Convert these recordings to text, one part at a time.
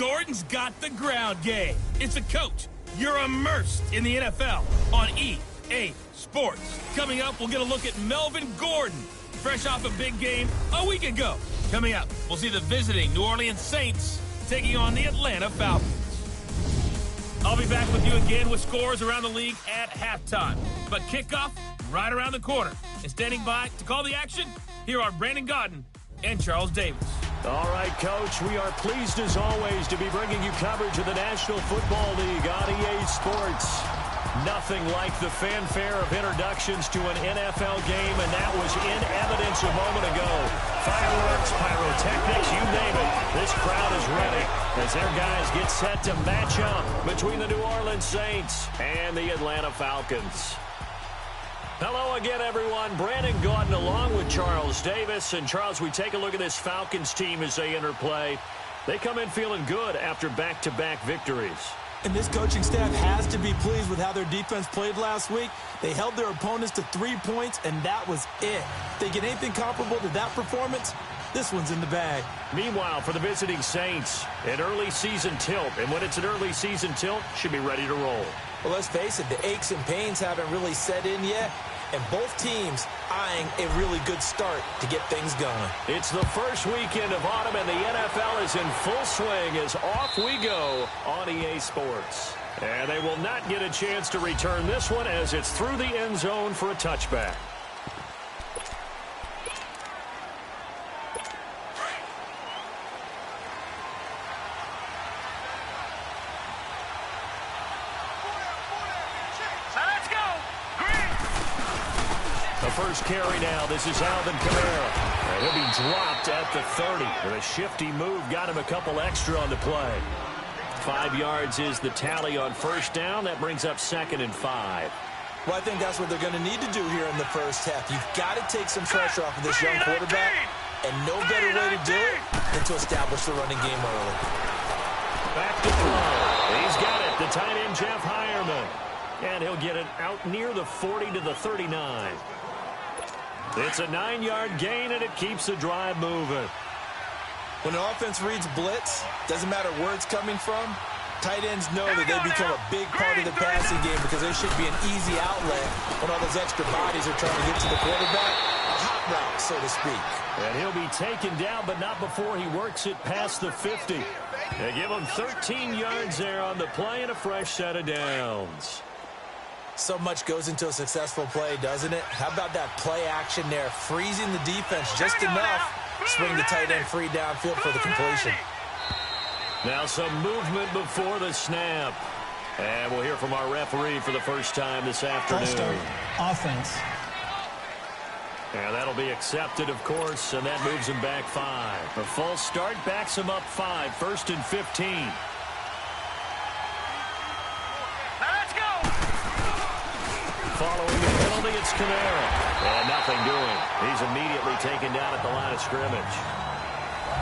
Gordon's got the ground game. It's a coach. You're immersed in the NFL on EA Sports. Coming up, we'll get a look at Melvin Gordon, fresh off a big game a week ago. Coming up, we'll see the visiting New Orleans Saints taking on the Atlanta Falcons. I'll be back with you again with scores around the league at halftime. But kickoff right around the corner. And standing by to call the action, here are Brandon Gaudin and Charles Davis. All right, Coach, we are pleased as always to be bringing you coverage of the National Football League on EA Sports. Nothing like the fanfare of introductions to an NFL game, and that was in evidence a moment ago. Fireworks, pyrotechnics, you name it. This crowd is ready as their guys get set to match up between the New Orleans Saints and the Atlanta Falcons. Hello again, everyone. Brandon Gaudin along with Charles Davis. And, Charles, we take a look at this Falcons team as they enter play. They come in feeling good after back-to-back victories. And this coaching staff has to be pleased with how their defense played last week. They held their opponents to 3 points, and that was it. Thinking anything comparable to that performance, this one's in the bag. Meanwhile, for the visiting Saints, an early season tilt. And when it's an early season tilt, should be ready to roll. Well, let's face it, the aches and pains haven't really set in yet. And both teams eyeing a really good start to get things going. It's the first weekend of autumn, and the NFL is in full swing as off we go on EA Sports. And they will not get a chance to return this one as it's through the end zone for a touchback. First carry now. This is Alvin Kamara. And he'll be dropped at the 30. With a shifty move, got him a couple extra on the play. 5 yards is the tally on first down. That brings up 2nd and 5. Well, I think that's what they're going to need to do here in the first half. You've got to take some pressure off of this young quarterback, and no better way to do it than to establish the running game early. Back to throw. He's got it. The tight end, Jeff Heuerman. And he'll get it out near the 40 to the 39. It's a 9-yard gain, and it keeps the drive moving. When the offense reads blitz, doesn't matter where it's coming from, tight ends know that they become a big part of the passing game because there should be an easy outlet when all those extra bodies are trying to get to the quarterback. A hot route, so to speak. And he'll be taken down, but not before he works it past the 50. They give him 13 yards there on the play and a fresh set of downs. So much goes into a successful play, doesn't it? How about that play action there? Freezing the defense just enough. Swing the tight end free downfield for the completion. Now some movement before the snap. And we'll hear from our referee for the first time this afternoon. False start, offense. And that'll be accepted, of course, and that moves him back 5. A false start backs him up 5. 1st and 15. Following the penalty, it's Kamara. And nothing doing. He's immediately taken down at the line of scrimmage.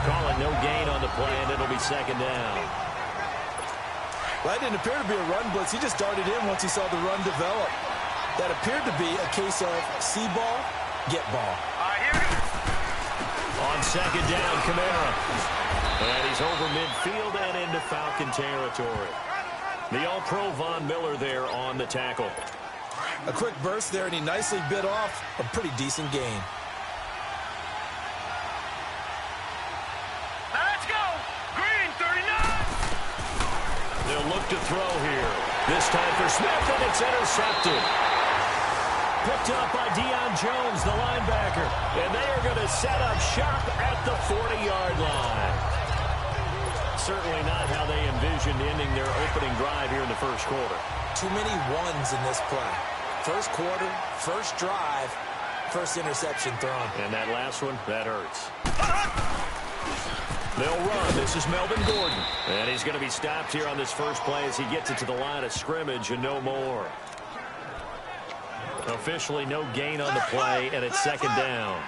Call it no gain on the play, and it'll be 2nd down. Well, that didn't appear to be a run blitz. He just darted in once he saw the run develop. That appeared to be a case of see ball, get ball. On 2nd down, Kamara. And he's over midfield and into Falcon territory. The All-Pro Von Miller there on the tackle. A quick burst there, and he nicely bit off a pretty decent gain. Let's go! Green, 39! They'll look to throw here. This time for Smith, and it's intercepted. Picked up by Deion Jones, the linebacker. And they are going to set up shop at the 40-yard line. Certainly not how they envisioned ending their opening drive here in the first quarter. Too many ones in this play. First quarter, first drive, first interception thrown. And that last one, that hurts. They'll run. This is Melvin Gordon. And he's going to be stopped here on this first play as he gets it to the line of scrimmage and no more. Officially no gain on the play, and it's 2nd down.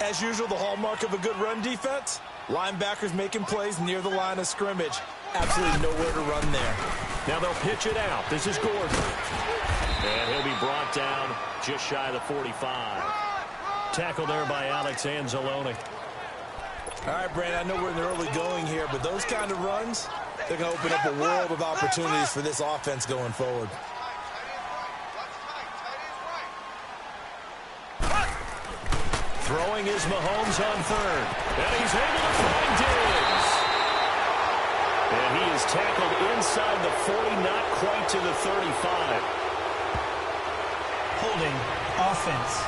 As usual, the hallmark of a good run defense, linebackers making plays near the line of scrimmage. Absolutely nowhere to run there. Now they'll pitch it out. This is Gordon. And he'll be brought down just shy of the 45. Tackle there by Alex Anzalone. All right, Brandon, I know we're in the early going here, but those kind of runs, they're going to open up a world of opportunities for this offense going forward. Throwing is Mahomes on third. And he's able to find Diggs. And he is tackled inside the 40, not quite to the 35. Holding offense.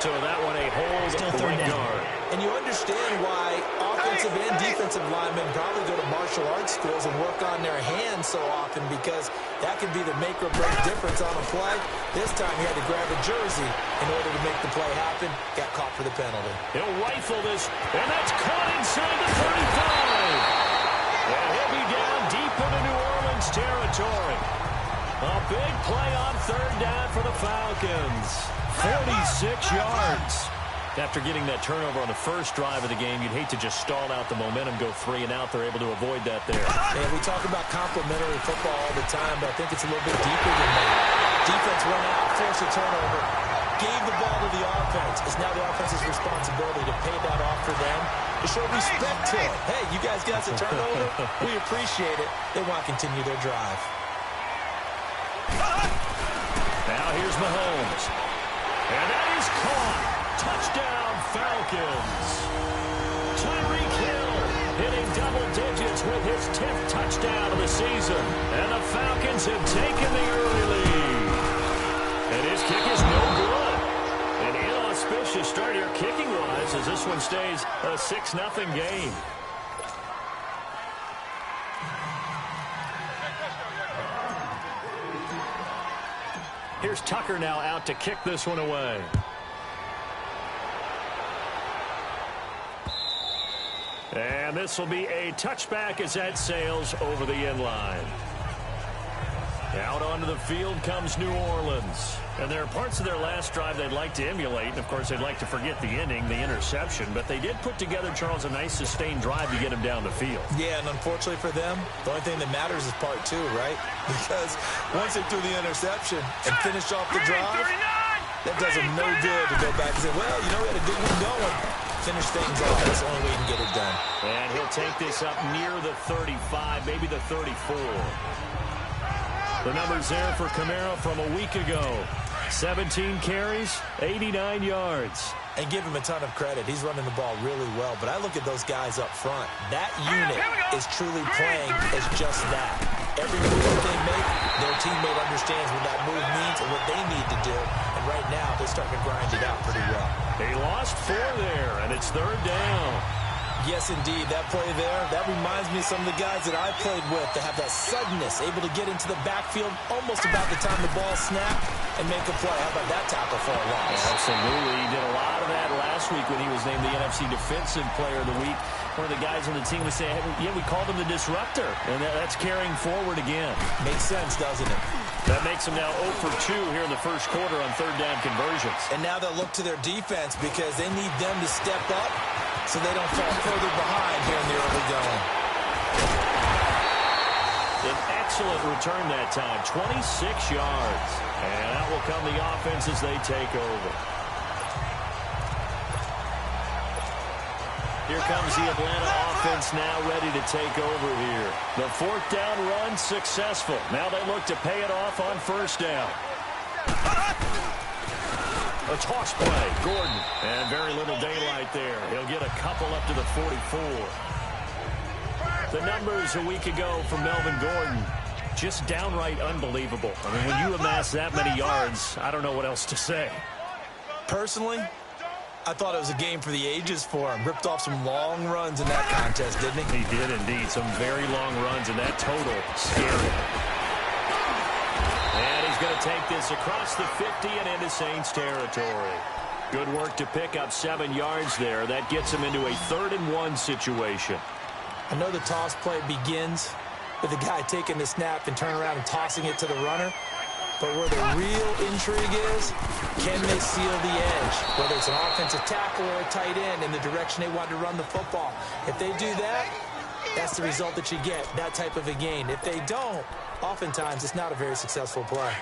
So that one a hold right guard. And you understand why offensive and defensive linemen probably go to martial arts schools and work on their hands so often, because that can be the make or break difference on a play. This time he had to grab a jersey in order to make the play happen. Got caught for the penalty. He'll rifle this, and that's caught inside the 35. And he'll be down deep into New Orleans territory. A big play on third down for the Falcons. 46 yards. After getting that turnover on the first drive of the game, you'd hate to just stall out the momentum, go 3 and out. They're able to avoid that there. And we talk about complementary football all the time, but I think it's a little bit deeper than that. Defense went out, forced a turnover, gave the ball to the offense. It's now the offense's responsibility to pay that off for them, to show respect to it. Hey, you guys got a turnover? We appreciate it. They want to continue their drive. Now here's Mahomes. And that is caught. Touchdown, Falcons. Tyreek Hill hitting double digits with his 10th touchdown of the season. And the Falcons have taken the early lead. And his kick is no good. An inauspicious start here kicking-wise as this one stays a 6-0 game. Here's Tucker now out to kick this one away. And this will be a touchback as that sails over the end line. Out onto the field comes New Orleans. And there are parts of their last drive they'd like to emulate. And, of course, they'd like to forget the ending, the interception. But they did put together, Charles, a nice sustained drive to get him down the field. Yeah, and unfortunately for them, the only thing that matters is part 2, right? Because once they threw the interception and finished off the drive, that does them no good to go back and say, well, you know, we had a good one going. Finish things off. That's the only way you can get it done. And he'll take this up near the 35, maybe the 34. The numbers there for Kamara from a week ago. 17 carries, 89 yards. And give him a ton of credit. He's running the ball really well. But I look at those guys up front. That unit is truly playing as just that. Every move that they make, their teammate understands what that move means and what they need to do. And right now, they're starting to grind it out pretty well. They lost 4 there, and it's third down. Yes, indeed. That play there, that reminds me of some of the guys that I played with that have that suddenness, able to get into the backfield almost about the time the ball snapped and make a play. How about that tackle for a loss? Absolutely. He did a lot of that last week when he was named the NFC Defensive Player of the Week. One of the guys on the team would say, hey, yeah, we called him the disruptor. And that's carrying forward again. Makes sense, doesn't it? That makes them now 0 for 2 here in the first quarter on third down conversions. And now they'll look to their defense because they need them to step up so they don't fall further behind here in the early going. An excellent return that time, 26 yards. And out will come the offense as they take over. Here comes the Atlanta offense now ready to take over here. The 4th down run successful. Now they look to pay it off on first down. A toss play, Gordon. And very little daylight there. He'll get a couple up to the 44. The numbers a week ago from Melvin Gordon, just downright unbelievable. I mean, when you amass that many yards, I don't know what else to say. Personally, I thought it was a game for the ages for him. Ripped off some long runs in that contest, didn't he? He did indeed. Some very long runs, and that total scary. And he's going to take this across the 50 and into Saints territory. Good work to pick up 7 yards there. That gets him into a 3rd and 1 situation. I know the toss play begins with the guy taking the snap and turning around and tossing it to the runner. But where the real intrigue is, can they seal the edge? Whether it's an offensive tackle or a tight end in the direction they want to run the football. If they do that, that's the result that you get, that type of a gain. If they don't, oftentimes it's not a very successful play.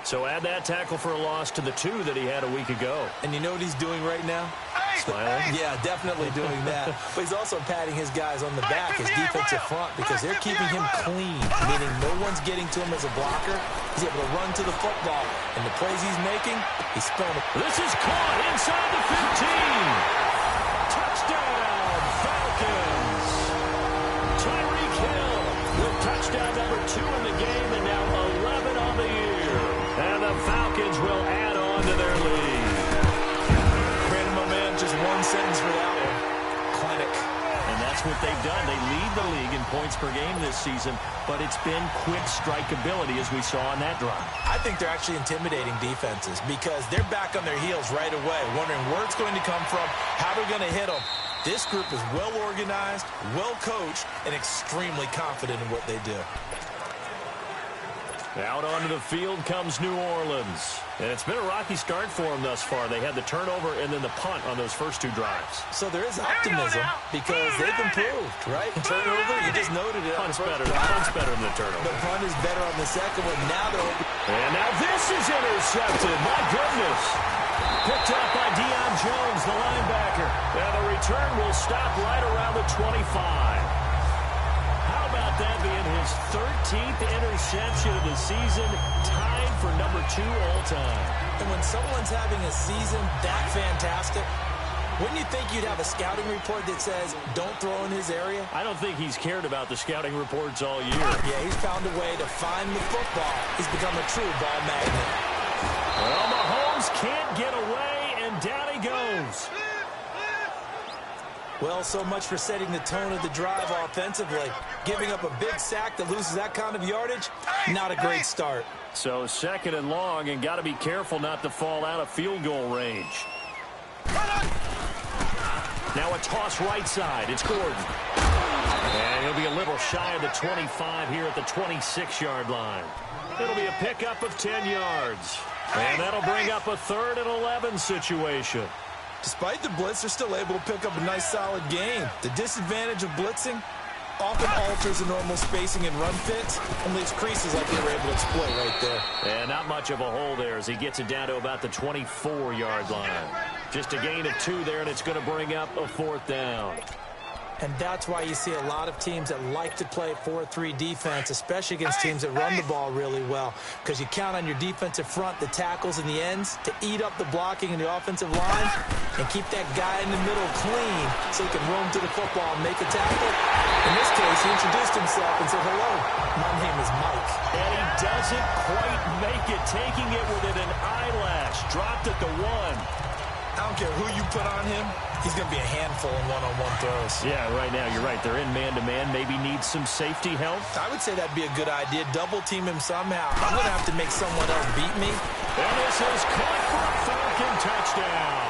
So add that tackle for a loss to the 2 that he had a week ago. And you know what he's doing right now? Smiling? Yeah, definitely doing that. But he's also patting his guys on the back, his defensive front, because they're keeping him clean, meaning no one's getting to him as a blocker. He's able to run to the football, and the plays he's making, he's spelling it. This is caught inside the 15. Touchdown, Falcons. Tyreek Hill with touchdown number 2 in the game, and now 11 on the year. And the Falcons will add on to their lead. Brandon, my man, just one sentence for that one. Clinic. And that's what they've done. They lead the league in points per game this season, but it's been quick strikeability as we saw on that drive. I think they're actually intimidating defenses because they're back on their heels right away, wondering where it's going to come from, how they're going to hit them. This group is well organized, well coached, and extremely confident in what they do. Out onto the field comes New Orleans. And it's been a rocky start for them thus far. They had the turnover and then the punt on those first 2 drives. So there is optimism because they've improved, right? Turnover, you just noted it. Punt's better than the turnover. The punt is better on the second one. Now they're open. And now this is intercepted. My goodness. Picked up by Deion Jones, the linebacker. And the return will stop right around the 25. That being his 13th interception of the season, tied for number 2 all time. And when someone's having a season that fantastic, wouldn't you think you'd have a scouting report that says, don't throw in his area? I don't think he's cared about the scouting reports all year. Yeah, he's found a way to find the football. He's become a true ball magnet. Well, Mahomes can't get away, and down he goes. Well, so much for setting the tone of the drive offensively. Giving up a big sack that loses that kind of yardage, not a great start. So 2nd and long, and got to be careful not to fall out of field goal range. Now a toss right side. It's Gordon. And he'll be a little shy of the 25 here at the 26-yard line. It'll be a pickup of 10 yards. And that'll bring up a 3rd and 11 situation. Despite the blitz, they're still able to pick up a nice, solid gain. The disadvantage of blitzing often alters the normal spacing and run fits and leaves creases like they were able to exploit right there. And not much of a hole there as he gets it down to about the 24-yard line. Just a gain of 2 there, and it's going to bring up a 4th down. And that's why you see a lot of teams that like to play 4-3 defense, especially against teams that run the ball really well, because you count on your defensive front, the tackles and the ends, to eat up the blocking in the offensive line and keep that guy in the middle clean so he can roam to the football and make a tackle. In this case, he introduced himself and said, hello, my name is Mike. And he doesn't quite make it, taking it within an eyelash. Dropped at the 1. I don't care who you put on him. He's going to be a handful in one-on-one throws. Yeah, right now, you're right. They're in man-to-man. Maybe needs some safety help. I would say that'd be a good idea. Double-team him somehow. I'm going to have to make someone else beat me. And this is caught for a Falcon touchdown.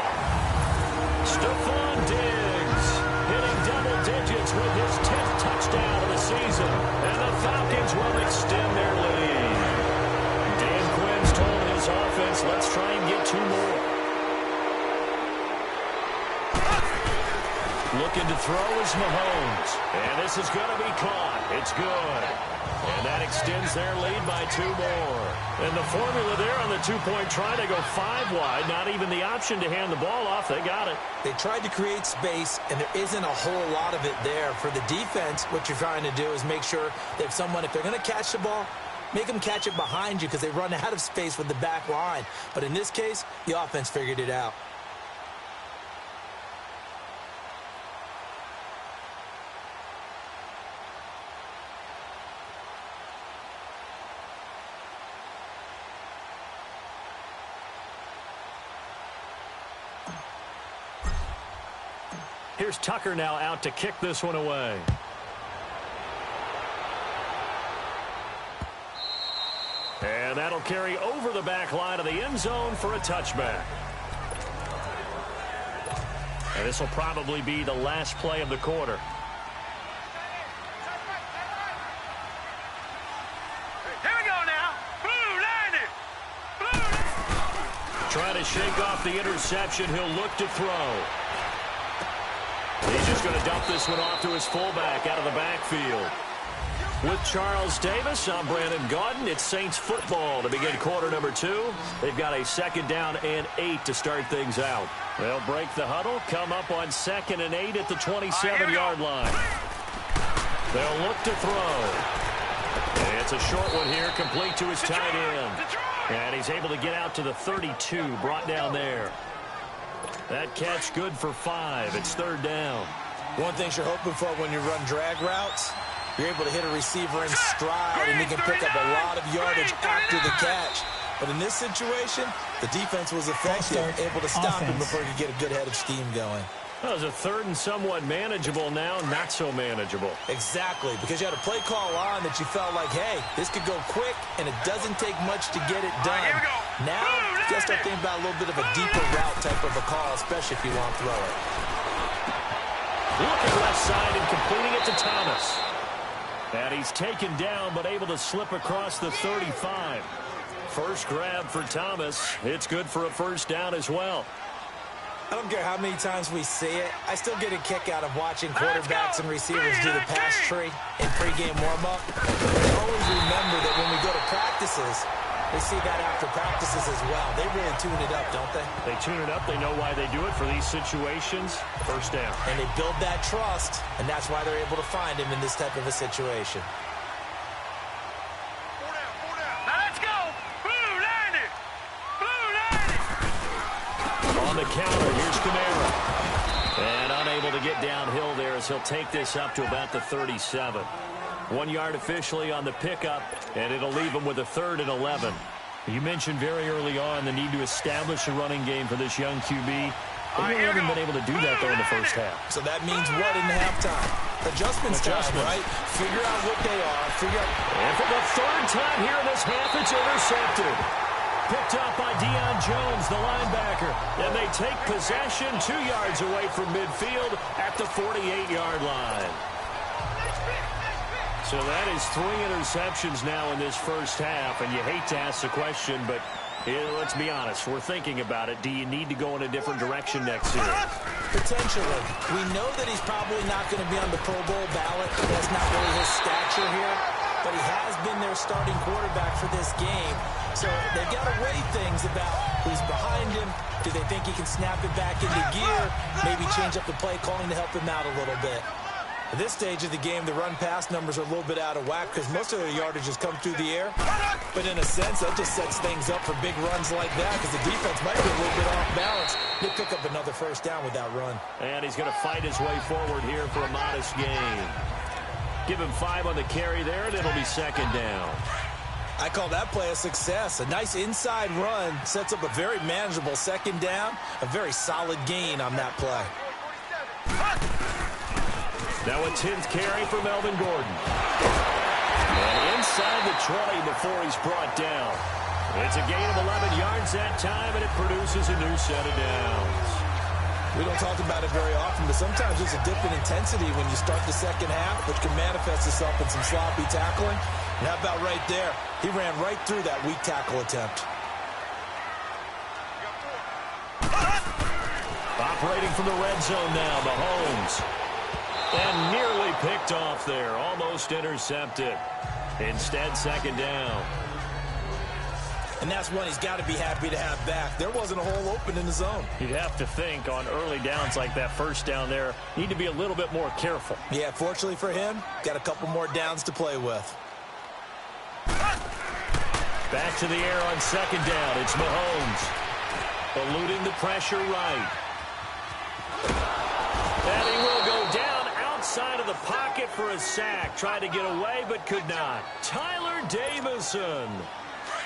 Stephon Diggs hitting double digits with his 10th touchdown of the season. And the Falcons will extend their lead. Dan Quinn's told his offense, let's try and get 2 more. Looking to throw is Mahomes. And this is going to be caught. It's good. And that extends their lead by 2 more. And the formula there on the 2-point try to go 5 wide. Not even the option to hand the ball off. They got it. They tried to create space, and there isn't a whole lot of it there. For the defense, what you're trying to do is make sure that if they're going to catch the ball, make them catch it behind you because they run out of space with the back line. But in this case, the offense figured it out. Here's Tucker now out to kick this one away. And that'll carry over the back line of the end zone for a touchback. And this will probably be the last play of the quarter. Here we go now. Blue landed. Blue. Trying to shake off the interception. He'll look to throw. He's just going to dump this one off to his fullback out of the backfield. With Charles Davis, I'm Brandon Gaudin. It's Saints football to begin quarter number 2. They've got a 2nd down and 8 to start things out. They'll break the huddle, come up on 2nd and 8 at the 27-yard line. They'll look to throw. And it's a short one here, complete to his tight end. And he's able to get out to the 32, brought down there. That catch good for 5. It's 3rd down. One thing you're hoping for when you run drag routes, you're able to hit a receiver in stride, and he can pick up a lot of yardage after the catch. But in this situation, the defense was effective, able to stop him before he could get a good head of steam going. That was a 3rd and somewhat manageable, now not so manageable. Exactly, because you had a play call on that you felt like, hey, this could go quick, and it doesn't take much to get it done. Now, you got to start thinking about a little bit of a deeper route type of a call, especially if you want to throw it. Looking left side and completing it to Thomas. And he's taken down, but able to slip across the 35. First grab for Thomas. It's good for a 1st down as well. I don't care how many times we see it. I still get a kick out of watching quarterbacks and receivers do the pass tree in pregame warm-up. They always remember that when we go to practices, we see that after practices as well. They really tune it up, don't they? They tune it up. They know why they do it for these situations. 1st down. And they build that trust, and that's why they're able to find him in this type of a situation. On the counter, here's Kamara. And unable to get downhill there as he'll take this up to about the 37. 1 yard officially on the pickup, and it'll leave him with a 3rd and 11. You mentioned very early on the need to establish a running game for this young QB. They really haven't been able to do that, though, in the first half. So that means what in halftime? Adjustments time, right? Figure out what they are. And for the 3rd time here in this half, it's intercepted. Picked up by Deion Jones, the linebacker. And they take possession 2 yards away from midfield at the 48-yard line. So that is 3 interceptions now in this first half. And you hate to ask the question, but let's be honest. We're thinking about it. Do you need to go in a different direction next year? Potentially. We know that he's probably not going to be on the Pro Bowl ballot. That's not really his stature here. But he has been their starting quarterback for this game. So they've got to weigh things about who's behind him. Do they think he can snap it back into gear? Maybe change up the play calling to help him out a little bit. At this stage of the game, the run-pass numbers are a little bit out of whack because most of their yardage has come through the air. But in a sense, that just sets things up for big runs like that because the defense might be a little bit off balance. They pick up another 1st down with that run. And he's going to fight his way forward here for a modest gain. Give him 5 on the carry there, and it'll be 2nd down. I call that play a success. A nice inside run sets up a very manageable 2nd down. A very solid gain on that play. Now a 10th carry for Melvin Gordon. And inside the 20 before he's brought down. It's a gain of 11 yards that time, and it produces a new set of downs. We don't talk about it very often, but sometimes there's a dip in intensity when you start the 2nd half, which can manifest itself in some sloppy tackling. And how about right there? He ran right through that weak tackle attempt. Operating from the red zone now, Mahomes. And nearly picked off there, almost intercepted. Instead, 2nd down. And that's one he's got to be happy to have back. There wasn't a hole open in the zone. You'd have to think on early downs like that 1st down there, need to be a little bit more careful. Yeah, fortunately for him, got a couple more downs to play with. Back to the air on 2nd down. It's Mahomes. Eluding the pressure right. And he will go down outside of the pocket for a sack. Tried to get away, but could not. Tyler Davison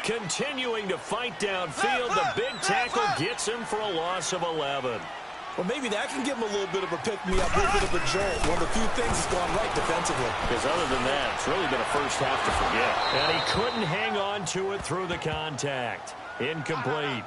continuing to fight downfield. The big tackle gets him for a loss of 11. Well, maybe that can give him a little bit of a pick-me-up, a little bit of a jolt. One of the few things that's gone right defensively. Because other than that, it's really been a first half to forget. And he couldn't hang on to it through the contact. Incomplete.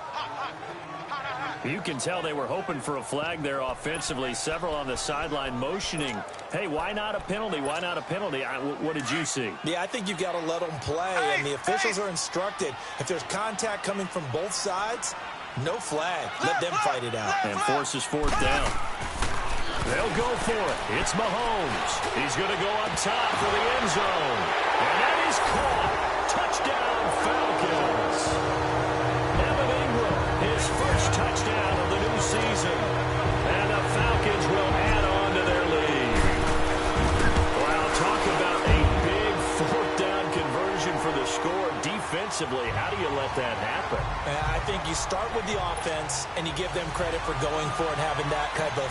You can tell they were hoping for a flag there offensively. Several on the sideline motioning. Hey, why not a penalty? Why not a penalty? What did you see? Yeah, I think you've got to let them play. And the officials are instructed, if there's contact coming from both sides, no flag. Let them fight it out. And forces 4th down. They'll go for it. It's Mahomes. He's going to go up top for the end zone. And that is caught. Touchdown, Falcons. Evan Ingram, his first touchdown of the new season. And the Falcons will add on to their lead. Well, talk about a big fourth down conversion for the score. Defensively, how do you let that happen? I think you start with the offense, and you give them credit for going for it, having that type of,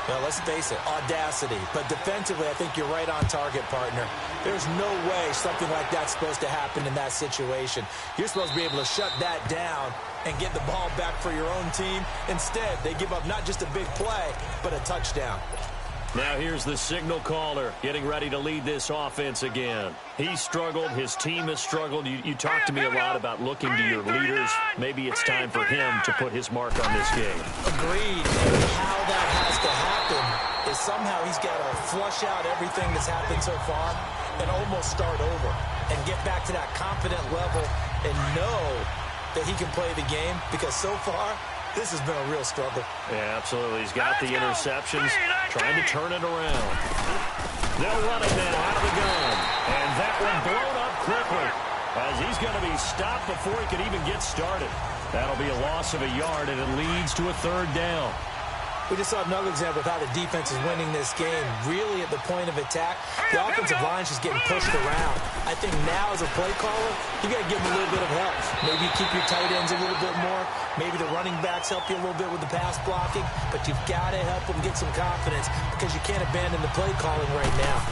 well, let's face it, audacity. But defensively, I think you're right on target, partner. There's no way something like that's supposed to happen in that situation. You're supposed to be able to shut that down and get the ball back for your own team. Instead, they give up not just a big play, but a touchdown. Now here's the signal caller getting ready to lead this offense again. He struggled. His team has struggled. You talk to me a lot about looking to your leaders. Maybe it's time for him to put his mark on this game. Agreed. How that has to happen is somehow he's got to flush out everything that's happened so far and almost start over and get back to that confident level and know that he can play the game, because so far this has been a real struggle. Yeah, absolutely. He's got the interceptions, trying to turn it around. They'll run it now out of the gun. And that one blown up quickly, as he's going to be stopped before he can even get started. That'll be a loss of a yard, and it leads to a third down. We just saw another example of how the defense is winning this game. Really at the point of attack, the offensive line is just getting pushed around. I think now as a play caller, you got to give them a little bit of help. Maybe you keep your tight ends a little bit more. Maybe the running backs help you a little bit with the pass blocking. But you've got to help them get some confidence, because you can't abandon the play calling right now.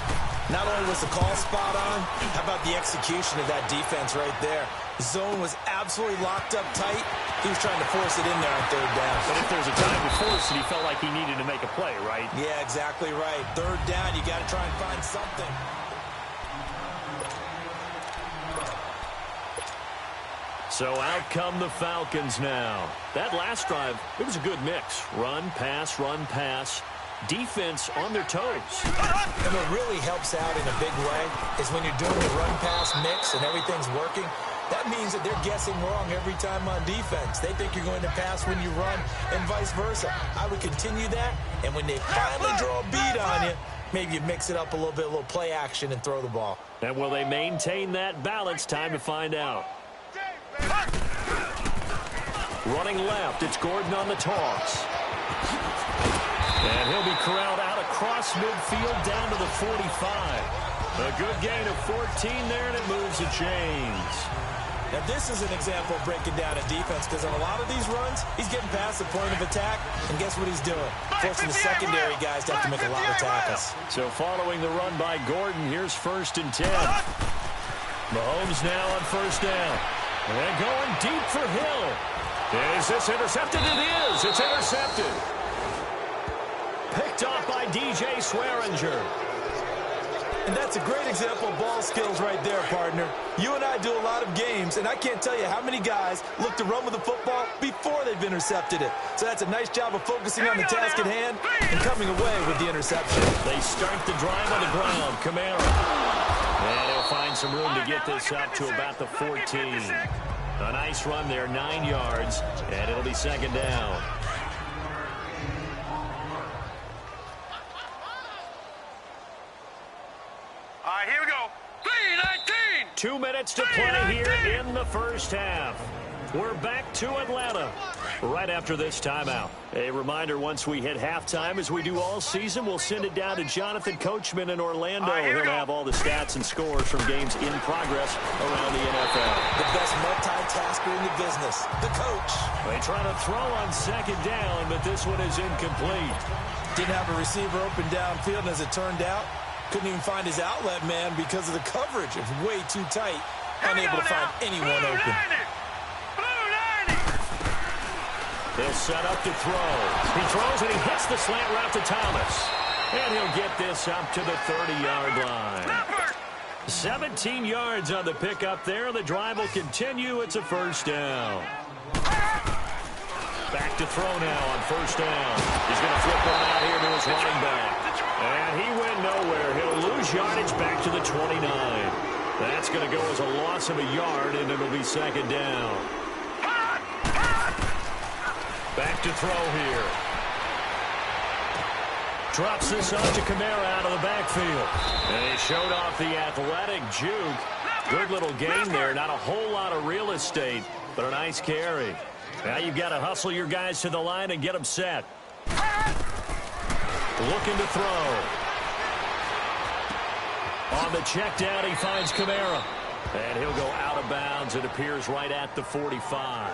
Not only was the call spot on, how about the execution of that defense right there? The zone was absolutely locked up tight. He was trying to force it in there on third down. But if there's a time to force it, he felt like he needed to make a play, right? Yeah, exactly right. Third down, you got to try and find something. So out come the Falcons now. That last drive, it was a good mix. Run, pass, run, pass. Defense on their toes. And what really helps out in a big way is when you're doing the run-pass mix and everything's working, that means that they're guessing wrong every time on defense. They think you're going to pass when you run and vice versa. I would continue that, and when they finally draw a beat on you, maybe you mix it up a little bit, a little play action, and throw the ball. And will they maintain that balance? Time to find out. Running left, it's Gordon on the toss. And he'll be corralled out across midfield down to the 45. A good gain of 14 there, and it moves the chains. Now, this is an example of breaking down a defense, because on a lot of these runs, he's getting past the point of attack, and guess what he's doing? Forcing the secondary guys to have to make a lot of tackles. So following the run by Gordon, here's 1st and 10. Mahomes now on 1st down. And going deep for Hill. Is this intercepted? It is. It's intercepted. Picked off by DJ Swearinger. And that's a great example of ball skills right there, partner. You and I do a lot of games, and I can't tell you how many guys look to run with the football before they've intercepted it. So that's a nice job of focusing on the task at hand and coming away with the interception. They start the drive on the ground. Kamara. And he'll find some room to get this up to about the 14. A nice run there, 9 yards, and it'll be 2nd down. All right, here we go. 3:19. 2 minutes to play here in the first half. We're back to Atlanta right after this timeout. A reminder, once we hit halftime, as we do all season, we'll send it down to Jonathan Coachman in Orlando. He'll have all the stats and scores from games in progress around the NFL. The best multitasker in the business, the coach. They try to throw on 2nd down, but this one is incomplete. Didn't have a receiver open downfield, and as it turned out, couldn't even find his outlet man because of the coverage. It was way too tight, unable to find anyone open. They'll set up to throw. He throws and he hits the slant route to Thomas. And he'll get this up to the 30-yard line. 17 yards on the pickup there. The drive will continue. It's a 1st down. Back to throw now on 1st down. He's going to flip one out here to his running back. And he went nowhere. He'll lose yardage back to the 29. That's going to go as a loss of a yard, and it'll be 2nd down. Back to throw here. Drops this off to Kamara out of the backfield. And he showed off the athletic juke. Good little gain there. Not a whole lot of real estate, but a nice carry. Now you've got to hustle your guys to the line and get them set. Looking to throw. On the check down, he finds Kamara. And he'll go out of bounds. It appears right at the 45.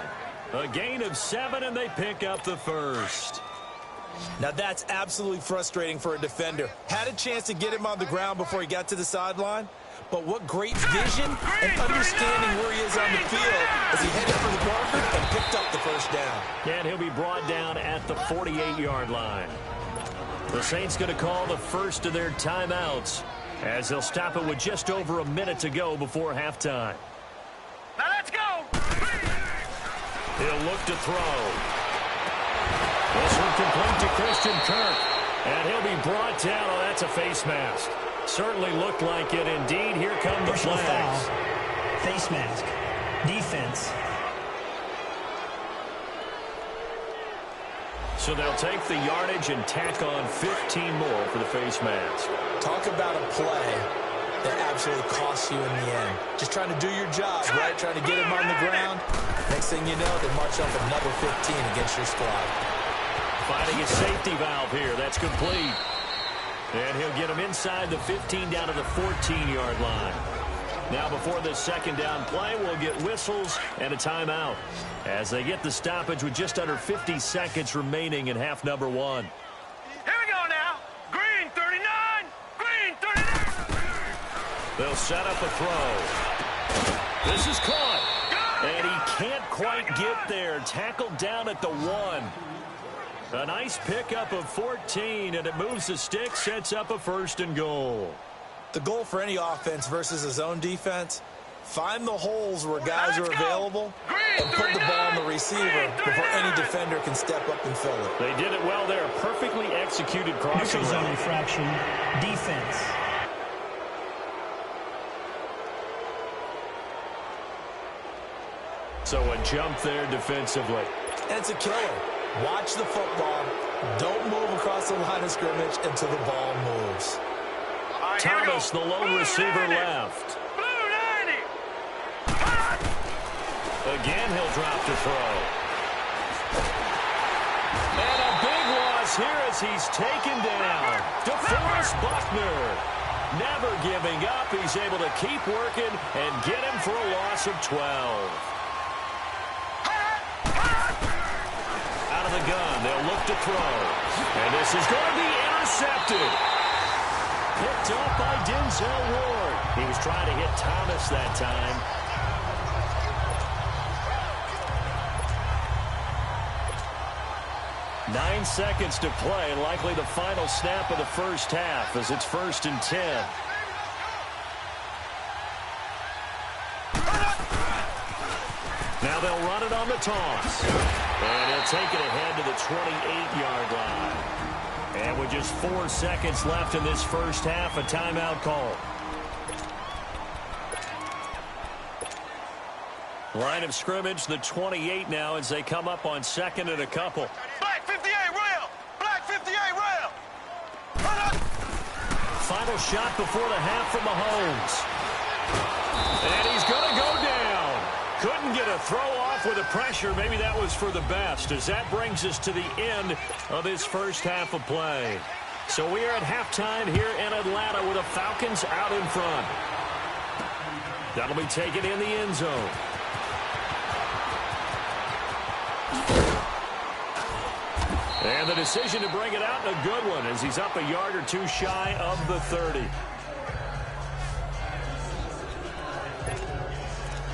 A gain of 7, and they pick up the first. Now that's absolutely frustrating for a defender. Had a chance to get him on the ground before he got to the sideline, but what great vision and understanding where he is on the field as he headed for the marker and picked up the first down. And he'll be brought down at the 48-yard line. The Saints going to call the first of their timeouts as they'll stop it with just over a minute to go before halftime. Now let's go. He'll look to throw. This one complete to Christian Kirk. And he'll be brought down. Oh, that's a face mask. Certainly looked like it indeed. Here come the Personal flags. foul. Face mask. Defense. So they'll take the yardage and tack on 15 more for the face mask. Talk about a play that absolutely costs you in the end. Just trying to do your job, right? Trying to get him on the ground. Next thing you know, they march up another 15 against your squad. Finding a safety valve here. That's complete. And he'll get him inside the 15 down to the 14-yard line. Now before this second down play, we'll get whistles and a timeout as they get the stoppage with just under 50 seconds remaining in half number 1. Here we go now. Green 39. Green 39. They'll set up a throw. This is caught. And he can't quite get there. Tackled down at the 1. A nice pickup of 14, and it moves the stick, sets up a 1st and goal. The goal for any offense versus his own defense, find the holes where guys are available and put the ball on the receiver before any defender can step up and fill it. They did it well there. Perfectly executed crossing. Neutral zone infraction. Defense. So a jump there defensively. And it's a killer. Watch the football. Don't move across the line of scrimmage until the ball moves. Thomas, the lone receiver, left. Blue 90. Again, he'll drop to throw. And a big loss here as he's taken down. DeForest Buckner. Never giving up. He's able to keep working and get him for a loss of 12. Out of the gun, they'll look to throw. And this is going to be intercepted. Picked up by Denzel Ward. He was trying to hit Thomas that time. Nine seconds to play, and likely the final snap of the first half as it's 1st and 10. Now they'll run it on the toss. And he'll take it ahead to the 28-yard line. And with just 4 seconds left in this first half, a timeout call. Line of scrimmage, the 28 now as they come up on 2nd and a couple. Black 58 rail. Black 58 rail. Final shot before the half from Mahomes. And he's going to go down. Couldn't get a throw off with the pressure. Maybe that was for the best, as that brings us to the end of this first half of play. So we are at halftime here in Atlanta with the Falcons out in front. That'll be taken in the end zone. And the decision to bring it out, and a good one, as he's up a yard or two shy of the 30.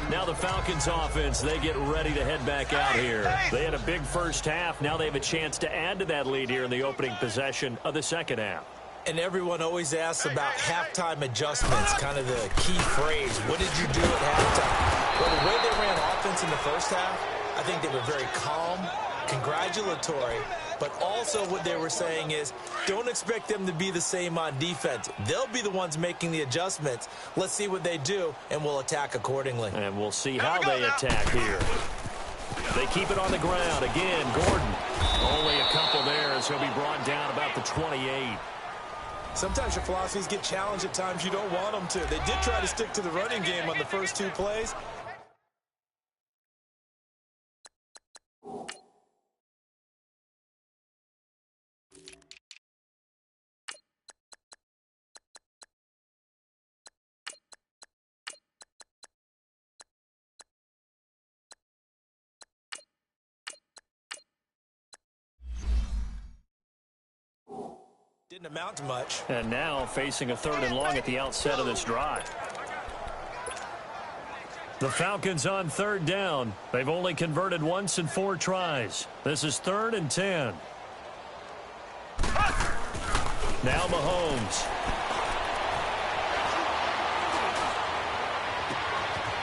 Now the Falcons offense, they get ready to head back out here. They had a big first half. Now they have a chance to add to that lead here in the opening possession of the second half. And everyone always asks about halftime adjustments, kind of the key phrase. What did you do at halftime? Well, the way they ran offense in the first half, I think they were very calm, congratulatory, but also what they were saying is don't expect them to be the same on defense. They'll be the ones making the adjustments. Let's see what they do, and we'll attack accordingly. And we'll see how they attack here. They keep it on the ground. Again, Gordon. Only a couple there as he'll be brought down about the 28. Sometimes your philosophies get challenged at times you don't want them to. They did try to stick to the running game on the first 2 plays. Didn't amount to much. And now facing a 3rd and long at the outset of this drive. The Falcons on 3rd down. They've only converted once in 4 tries. This is 3rd and 10. Now Mahomes.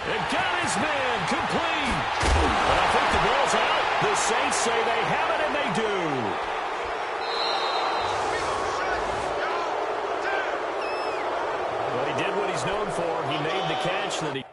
It got his man complete. And I think the ball's out. The Saints say they have it, and they do. Well, he did what he's known for. He made the catch that he...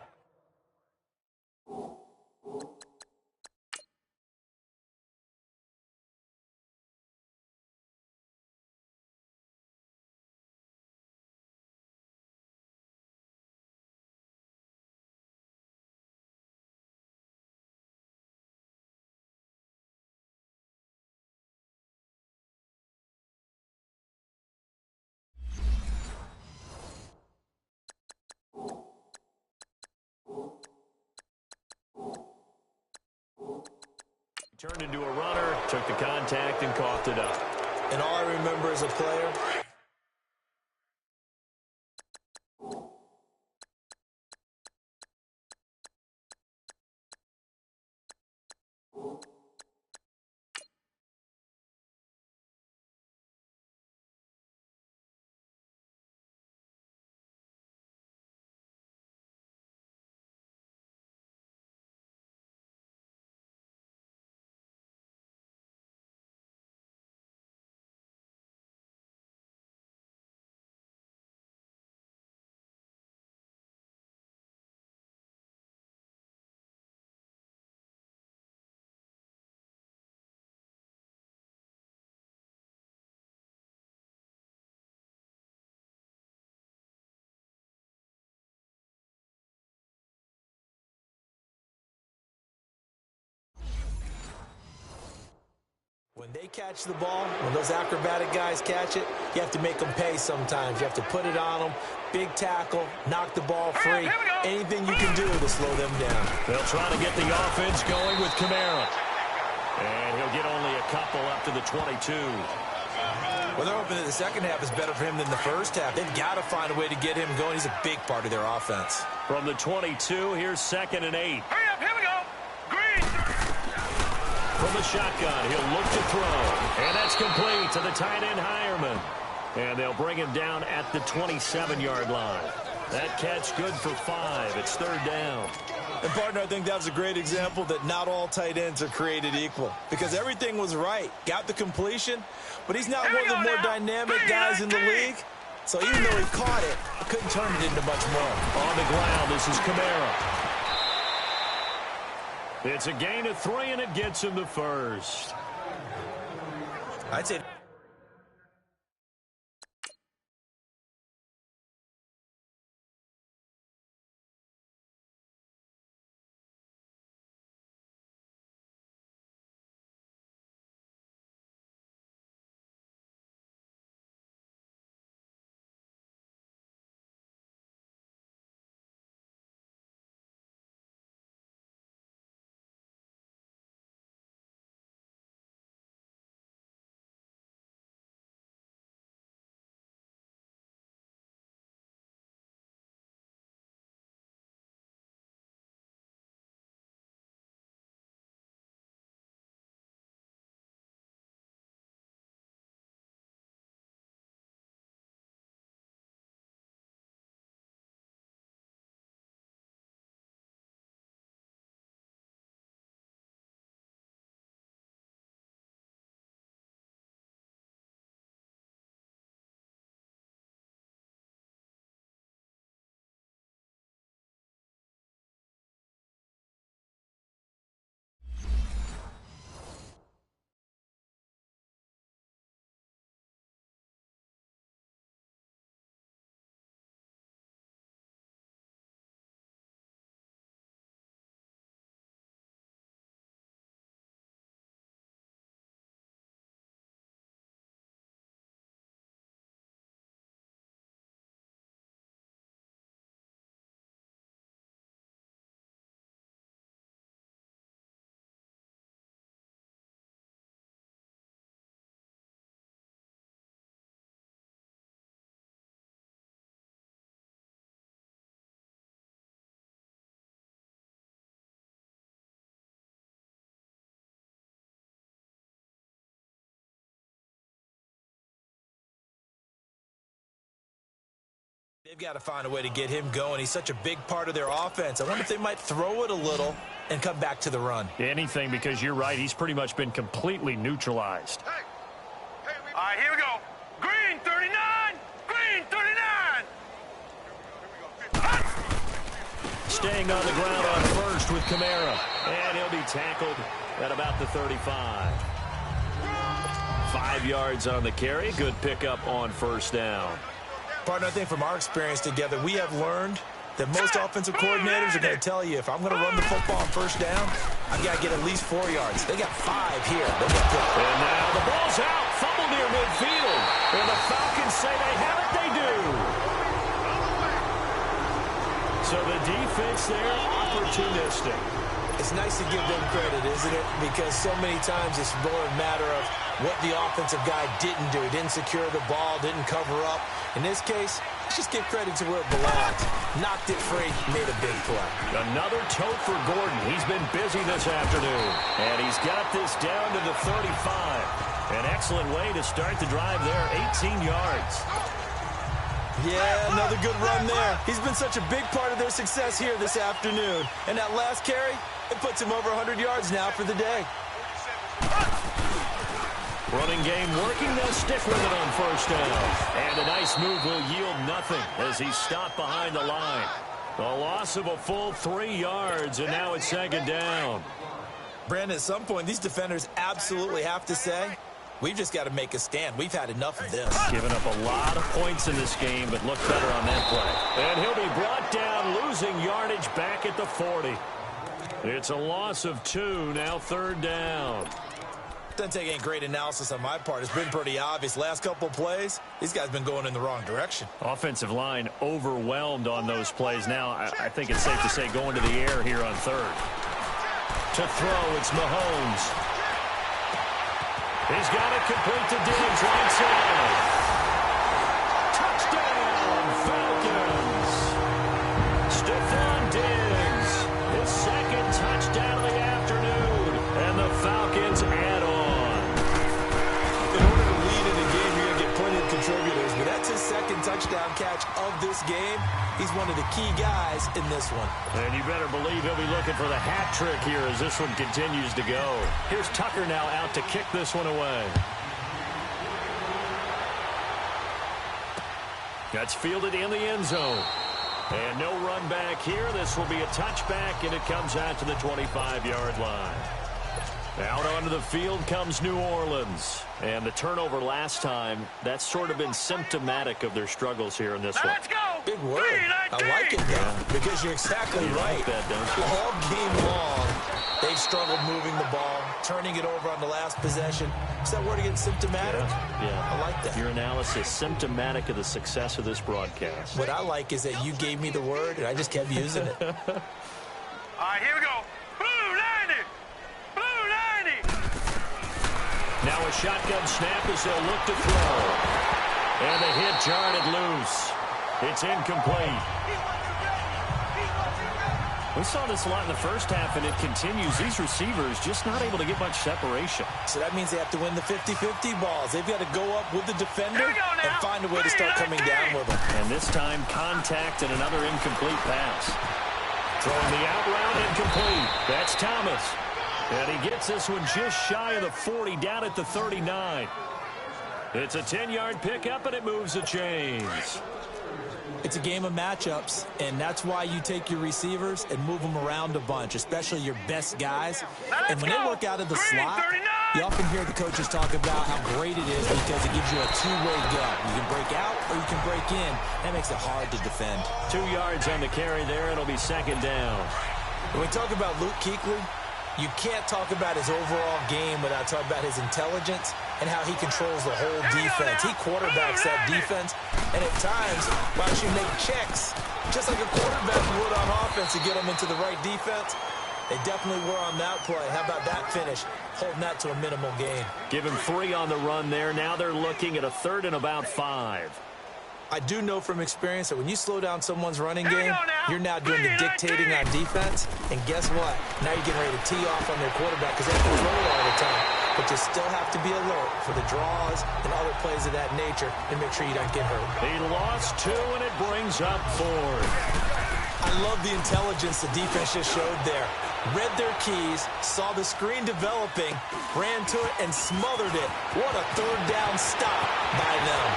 Turned into a runner, took the contact, and coughed it up. And all I remember as a player, when they catch the ball, when those acrobatic guys catch it, you have to make them pay sometimes. You have to put it on them, big tackle, knock the ball free. Anything you can do to slow them down. They'll try to get the offense going with Kamara. And he'll get only a couple up to the 22. Well, they're hoping that the second half is better for him than the first half. They've got to find a way to get him going. He's a big part of their offense. From the 22, here's 2nd and 8. Hurry up, here we go. Green. From the shotgun, he'll look to throw. And that's complete to the tight end, Hireman. And they'll bring him down at the 27-yard line. That catch good for 5. It's 3rd down. And, partner, I think that was a great example that not all tight ends are created equal. Because everything was right. Got the completion, but he's not one of the more dynamic guys in the league. So even though he caught it, he couldn't turn it into much more. On the ground, this is Kamara. It's a gain of 3, and it gets him the first. I'd say They've got to find a way to get him going. He's such a big part of their offense. I wonder if they might throw it a little and come back to the run. Anything, because you're right. He's pretty much been completely neutralized. All right, here we go. Green 39. Green 39. Staying on the ground on first with Kamara. And he'll be tackled at about the 35. 5 yards on the carry. Good pickup on first down. Partner, I think from our experience together, we have learned that most offensive coordinators are going to tell you, if I'm going to run the football on first down, I've got to get at least 4 yards. They got 5 here. And now the ball's out. Fumble near midfield. And the Falcons say they have it. They do. So the defense there, opportunistic. It's nice to give them credit, isn't it? Because so many times it's more a matter of what the offensive guy didn't do. He didn't secure the ball, didn't cover up. In this case, let's just give credit to where it belongs. Knocked it free, made a big play. Another tote for Gordon. He's been busy this afternoon. And he's got this down to the 35. An excellent way to start the drive there, 18 yards. Yeah, another good run there. He's been such a big part of their success here this afternoon. And that last carry, it puts him over 100 yards now for the day. Running game working. They'll stick with it on first down. And a nice move will yield nothing as he's stopped behind the line. A loss of a full 3 yards, and now it's second down. Brandon, at some point, these defenders absolutely have to say, we've just got to make a stand. We've had enough of this. Given up a lot of points in this game, but looked better on that play. And he'll be brought down, losing yardage back at the 40. It's a loss of 2, now third down. Doesn't take any great analysis on my part. It's been pretty obvious. Last couple of plays, these guys have been going in the wrong direction. Offensive line overwhelmed on those plays. Now, I think it's safe to say going to the air here on third. To throw, it's Mahomes. He's got it complete to Diggs, right side. Touchdown, Falcons. Stephon Diggs, his second touchdown of the afternoon, and the Falcons add on. In order to lead in a game, you're going to get plenty of contributors, but that's his second touchdown catch of this game. He's one of the key guys in this one. And you better believe he'll be looking for the hat trick here as this one continues to go. Here's Tucker now out to kick this one away. That's fielded in the end zone. And no run back here. This will be a touchback, and it comes out to the 25-yard line. Out onto the field comes New Orleans. And the turnover last time, that's sort of been symptomatic of their struggles here in this one. Let's go. Big word. I like it, though, because you're exactly right. Like that, don't you? All game long, they've struggled moving the ball, turning it over on the last possession. Is that word again, symptomatic? Yeah. I like that. Your analysis, symptomatic of the success of this broadcast. What I like is that you gave me the word, and I just kept using it. All right, here we go. Blue 90. Blue 90. Now a shotgun snap as they'll look to throw. And the hit jarred it loose. It's incomplete. We saw this a lot in the first half, and it continues. These receivers just not able to get much separation. So that means they have to win the 50-50 balls. They've got to go up with the defender and find a way to start coming down with them. And this time, contact and another incomplete pass. Throwing the out route, incomplete. That's Thomas. And he gets this one just shy of the 40, down at the 39. It's a 10-yard pickup, and it moves the chains. It's a game of matchups, and that's why you take your receivers and move them around a bunch, especially your best guys. And when they work out of the slot, you often hear the coaches talk about how great it is because it gives you a two-way go. You can break out or you can break in. That makes it hard to defend. 2 yards on the carry there. It'll be second down. When we talk about Luke Kuechly, you can't talk about his overall game without talking about his intelligence and how he controls the whole defense. He quarterbacks that defense, and at times, will actually make checks, just like a quarterback would on offense to get them into the right defense. They definitely were on that play. How about that finish? Holding that to a minimal gain. Give him 3 on the run there. Now they're looking at a third and about 5. I do know from experience that when you slow down someone's running game, you're now doing the dictating on defense. And guess what? Now you're getting ready to tee off on their quarterback because they have to throw it all the time. But just still have to be alert for the draws and other plays of that nature and make sure you don't get hurt. He lost 2, and it brings up 4. I love the intelligence the defense just showed there. Read their keys, saw the screen developing, ran to it, and smothered it. What a third down stop by them.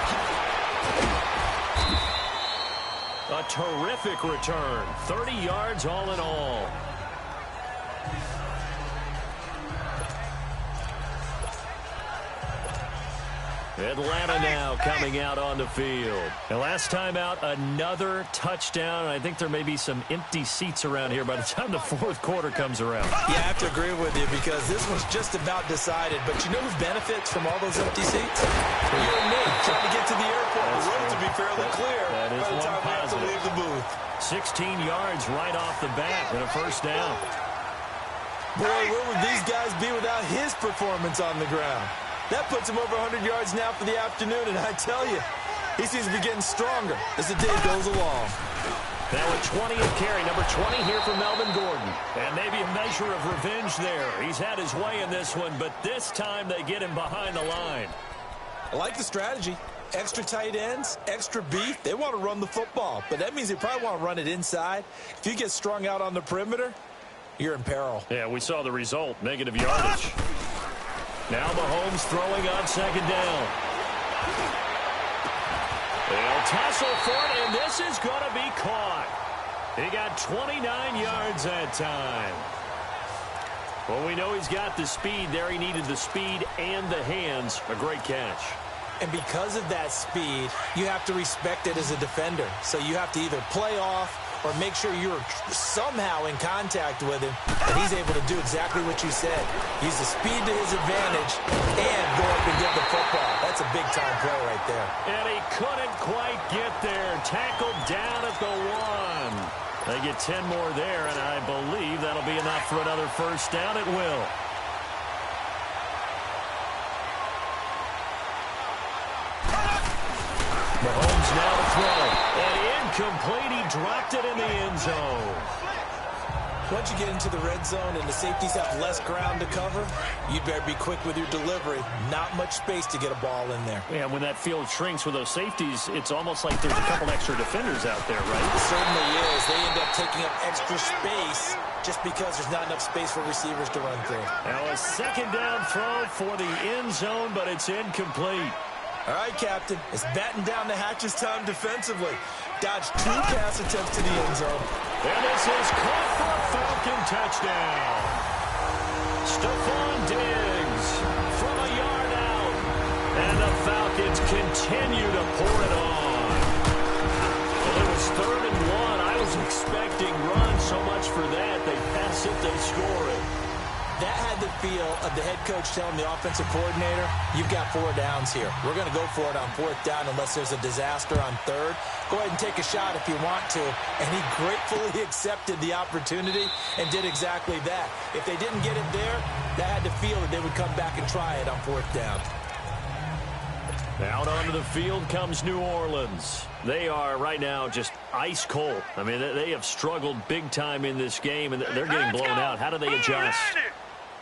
A terrific return. 30 yards all in all. Atlanta now coming out on the field. And last time out, another touchdown. I think there may be some empty seats around here by the time the fourth quarter comes around. Yeah, I have to agree with you because this one's just about decided. But you know who benefits from all those empty seats? You and me trying to get to the airport. The roads will be fairly clear by the time we have to leave the booth. 16 yards right off the bat and a first down. Boy, where would these guys be without his performance on the ground? That puts him over 100 yards now for the afternoon, and I tell you, he seems to be getting stronger as the day goes along. Now with 20 of carry, number 20 here for Melvin Gordon. And maybe a measure of revenge there. He's had his way in this one, but this time they get him behind the line. I like the strategy. Extra tight ends, extra beef. They want to run the football, but that means they probably want to run it inside. If you get strung out on the perimeter, you're in peril. Yeah, we saw the result, negative yardage. Now Mahomes throwing on second down. They'll tussle for it, and this is going to be caught. He got 29 yards that time. Well, we know he's got the speed there. He needed the speed and the hands. A great catch. And because of that speed, you have to respect it as a defender. So you have to either play off or make sure you're somehow in contact with him, and he's able to do exactly what you said. Use the speed to his advantage and go up and get the football. That's a big-time play right there. And he couldn't quite get there. Tackled down at the 1. They get 10 more there, and I believe that'll be enough for another first down. It will. Mahomes now to throw. And incomplete. He dropped it in the end zone. Once you get into the red zone and the safeties have less ground to cover, you'd better be quick with your delivery. Not much space to get a ball in there. Yeah, when that field shrinks with those safeties, it's almost like there's a couple extra defenders out there, right? It certainly is. They end up taking up extra space just because there's not enough space for receivers to run through. Now a second down throw for the end zone, but it's incomplete. All right, Captain. It's batten down the hatches time defensively. Dodged 2 pass attempts to the end zone. And this is caught for a Falcon touchdown. Stephon Diggs from a yard out. And the Falcons continue to pour it on. Well, it was 3rd and 1. I was expecting run so much for that. They pass it, they score it. That had the feel of the head coach telling the offensive coordinator, you've got 4 downs here. We're going to go for it on 4th down unless there's a disaster on 3rd. Go ahead and take a shot if you want to. And he gratefully accepted the opportunity and did exactly that. If they didn't get it there, that had the feel that they would come back and try it on 4th down. Out onto the field comes New Orleans. They are right now just ice cold. I mean, they have struggled big time in this game, and they're getting blown out. How do they adjust?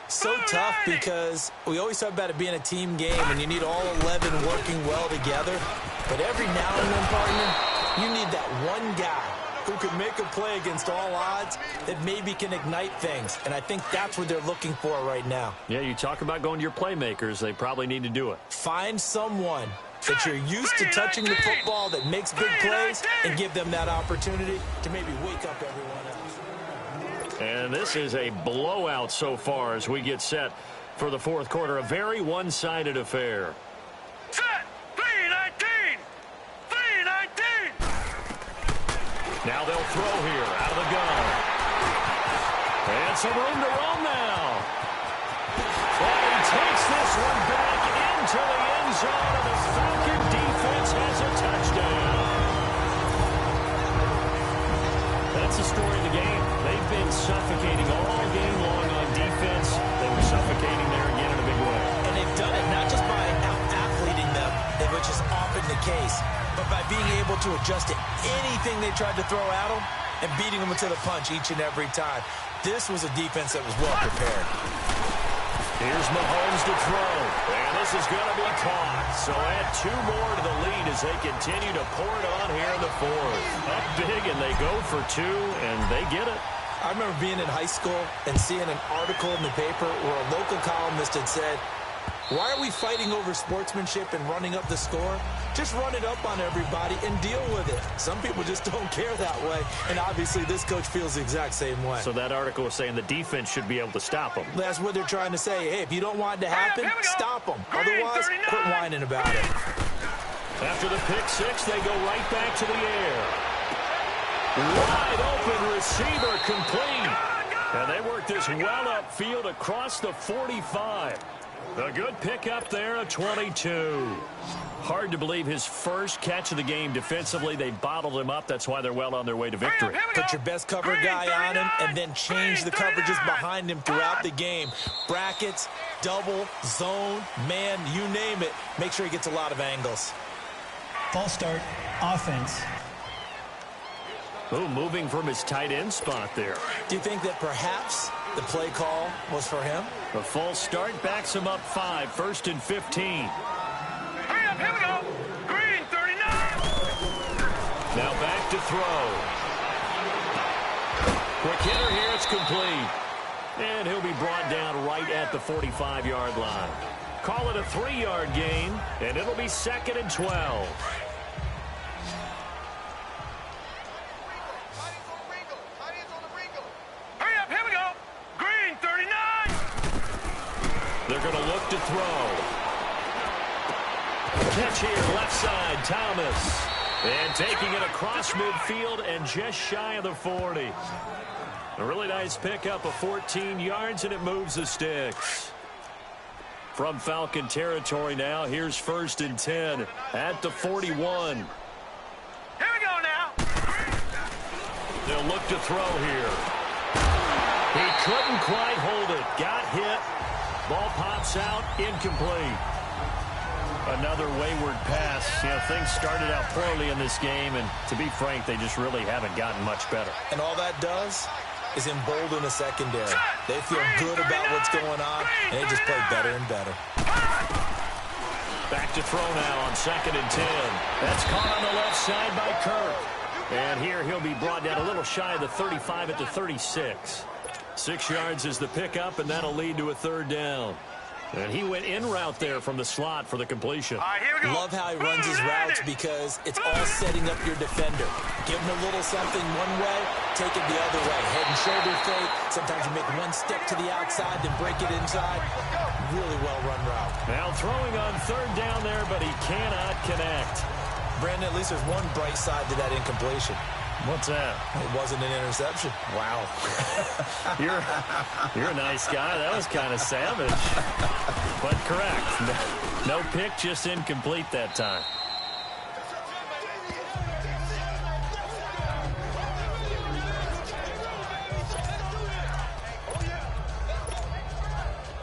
So tough because we always talk about it being a team game and you need all 11 working well together. But every now and then, partner, you need that one guy who can make a play against all odds that maybe can ignite things. And I think that's what they're looking for right now. Yeah, you talk about going to your playmakers. They probably need to do it. Find someone that you're used to touching the football that makes big plays and give them that opportunity to maybe wake up everyone else. And this is a blowout so far as we get set for the 4th quarter. A very one-sided affair. Set! 3-19! 3-19! Now they'll throw here out of the gun. And some room to roam now. And he takes this one back into the end zone, and the Falcon defense has a touchdown. That's the story of the game. They've been suffocating all game long on defense. They were suffocating there again in a big way. And they've done it not just by out-athleting them, which is often the case, but by being able to adjust to anything they tried to throw at them and beating them to the punch each and every time. This was a defense that was well prepared. Here's Mahomes to throw. And this is going to be caught. So add 2 more to the lead as they continue to pour it on here in the 4th. Up big, and they go for 2, and they get it. I remember being in high school and seeing an article in the paper where a local columnist had said, why are we fighting over sportsmanship and running up the score? Just run it up on everybody and deal with it. Some people just don't care that way, and obviously this coach feels the exact same way. So that article was saying the defense should be able to stop them. That's what they're trying to say. Hey, if you don't want it to happen, stop them. Otherwise, quit whining about it. After the pick 6, they go right back to the air. Wide open receiver complete. And they work this well upfield across the 45. A good pickup there, a 22. Hard to believe his first catch of the game defensively. They bottled him up. That's why they're well on their way to victory. Put your best cover guy on him and then change the coverages behind him throughout the game. Brackets, double, zone, man, you name it. Make sure he gets a lot of angles. False start, offense. Ooh, moving from his tight end spot there. Do you think that perhaps the play call was for him? The false start backs him up 5, 1st and 15. Hurry up, here we go. Green, 39. Now back to throw. Quick hitter here, it's complete. And he'll be brought down right at the 45-yard line. Call it a 3-yard gain, and it'll be 2nd and 12. Hurry up, here we go. Green, 39. They're going to look to throw. Catch here, left side, Thomas. And taking it across midfield and just shy of the 40. A really nice pickup of 14 yards, and it moves the sticks. From Falcon territory now, here's 1st and 10 at the 41. Here we go now. They'll look to throw here. He couldn't quite hold it. Got hit. Ball pops out. Incomplete. Another wayward pass. You know, things started out poorly in this game, and to be frank, they just really haven't gotten much better. And all that does is embolden the secondary. They feel good about what's going on, and they just play better and better. Back to throw now on 2nd and 10. That's caught on the left side by Kirk. And here he'll be brought down a little shy of the 35 at the 36. 6 yards is the pickup, and that'll lead to a 3rd down. And he went in route there from the slot for the completion. All right, here we go. Love how he runs his routes because it's all setting up your defender. Give him a little something one way, take it the other way. Head and shoulder fake. Sometimes you make one step to the outside, then break it inside. Really well-run route. Now throwing on 3rd down there, but he cannot connect. Brandon, at least there's one bright side to that incompletion. What's that? It wasn't an interception. Wow. You're a nice guy. That was kind of savage. But correct. No pick, just incomplete that time.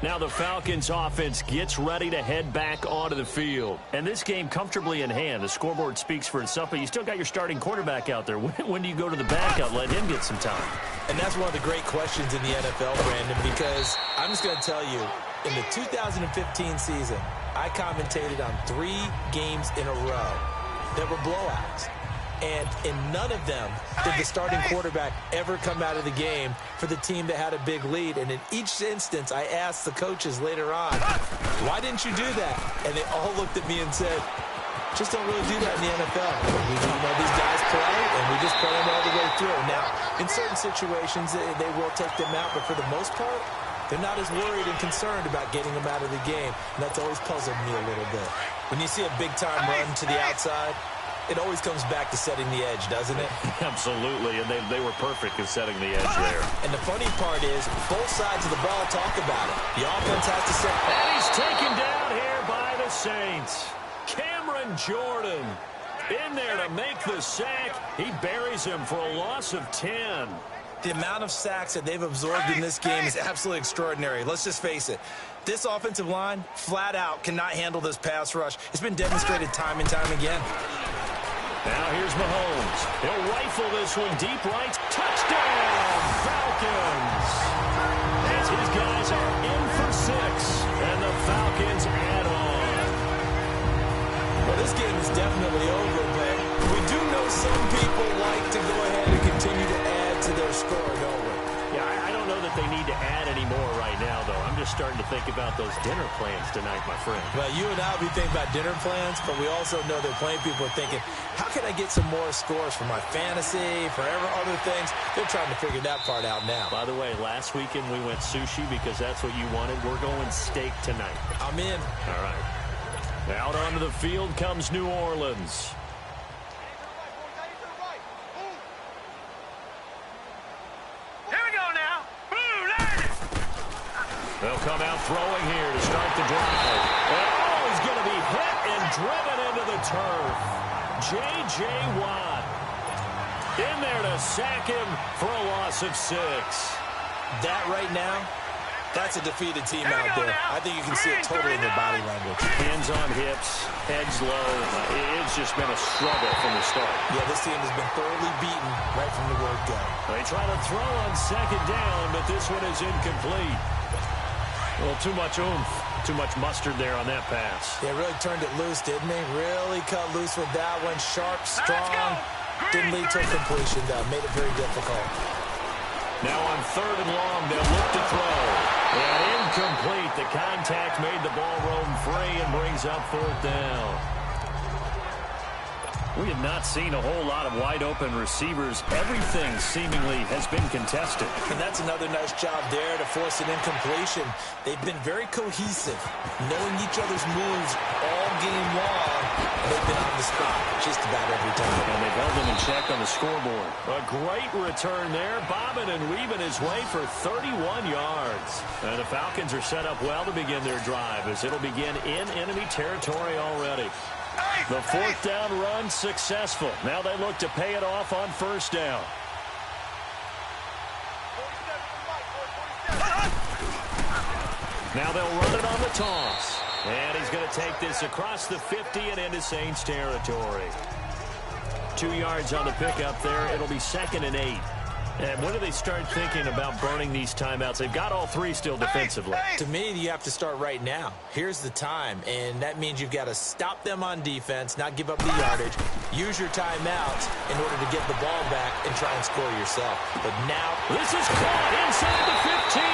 Now the Falcons offense gets ready to head back onto the field. And this game comfortably in hand. The scoreboard speaks for itself, but you still got your starting quarterback out there. When do you go to the backup, let him get some time? And that's one of the great questions in the NFL, Brandon, because I'm just going to tell you, in the 2015 season, I commentated on 3 games in a row that were blowouts. And in none of them did the starting quarterback ever come out of the game for the team that had a big lead. And in each instance, I asked the coaches later on, why didn't you do that? And they all looked at me and said, just don't really do that in the NFL. These guys play, and we just play them all the way through. Now, in certain situations, they will take them out, but for the most part, they're not as worried and concerned about getting them out of the game. And that's always puzzled me a little bit. When you see a big-time run to the outside, it always comes back to setting the edge, doesn't it? Absolutely, and they were perfect in setting the edge there. And the funny part is, both sides of the ball talk about it. The offense has to set. And he's taken down here by the Saints. Cameron Jordan in there to make the sack. He buries him for a loss of 10. The amount of sacks that they've absorbed in this game is absolutely extraordinary. Let's just face it. This offensive line, flat out, cannot handle this pass rush. It's been demonstrated time and time again. Now here's Mahomes. He'll rifle this one deep right. Touchdown, Falcons! As his guys are in for 6. definitely over, but we do know some people like to go ahead and continue to add to their score, don't we? Yeah, I don't know that they need to add any more right now, though. I'm just starting to think about those dinner plans tonight, my friend. Well, you and I will be thinking about dinner plans, but we also know that plenty of people are thinking, how can I get some more scores for my fantasy, for other things? They're trying to figure that part out now. By the way, last weekend we went sushi because that's what you wanted. We're going steak tonight. I'm in. All right. Out onto the field comes New Orleans. They'll come out throwing here to start the drive. Oh, he's going to be hit and driven into the turf. J.J. Watt in there to sack him for a loss of 6. That right now, that's a defeated team out there. I think you can see it totally in their body language. Hands on hips, heads low. It's just been a struggle from the start. Yeah, this team has been thoroughly beaten right from the word go. They try to throw on second down, but this one is incomplete. Well, too much oomph, too much mustard there on that pass. They really turned it loose, didn't they? Really cut loose with that one. Sharp, strong. Didn't lead to completion, though. Made it very difficult. Now on 3rd and long, they'll look to throw. And incomplete. The contact made the ball roam free and brings up 4th down. We have not seen a whole lot of wide-open receivers. Everything seemingly has been contested. And that's another nice job there to force an incompletion. They've been very cohesive, knowing each other's moves all game long. And they've been on the spot just about every time. And they've held them in check on the scoreboard. A great return there, bobbing and weaving his way for 31 yards. And the Falcons are set up well to begin their drive, as it'll begin in enemy territory already. The 4th down run successful. Now they look to pay it off on 1st down. Now they'll run it on the toss. And he's going to take this across the 50 and into Saints territory. 2 yards on the pickup there. It'll be 2nd and 8. And when do they start thinking about burning these timeouts? They've got all 3 still defensively. To me, you have to start right now. Here's the time, and that means you've got to stop them on defense, not give up the yardage, use your timeouts in order to get the ball back and try and score yourself. But now, this is caught inside the 15.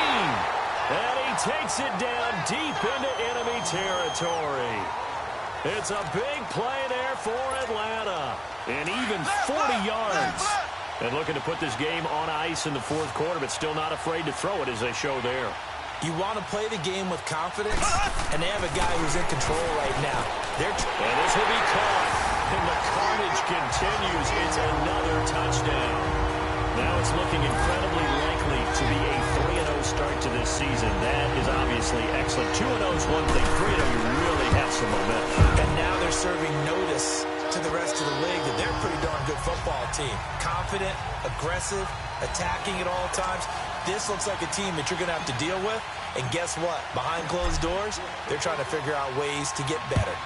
And he takes it down deep into enemy territory. It's a big play there for Atlanta. And even 40 yards. And looking to put this game on ice in the 4th quarter, but still not afraid to throw it as they show there. You want to play the game with confidence, and they have a guy who's in control right now. And this will be caught. And the carnage continues. It's another touchdown. Now it's looking incredibly likely to be a 3-0 start to this season. That is obviously excellent. 2-0 is one thing. 3-0, you really have some momentum. And now they're serving notice to the rest of the league that they're a pretty darn good football team. Confident, aggressive, attacking at all times. This looks like a team that you're going to have to deal with. And guess what? Behind closed doors, they're trying to figure out ways to get better.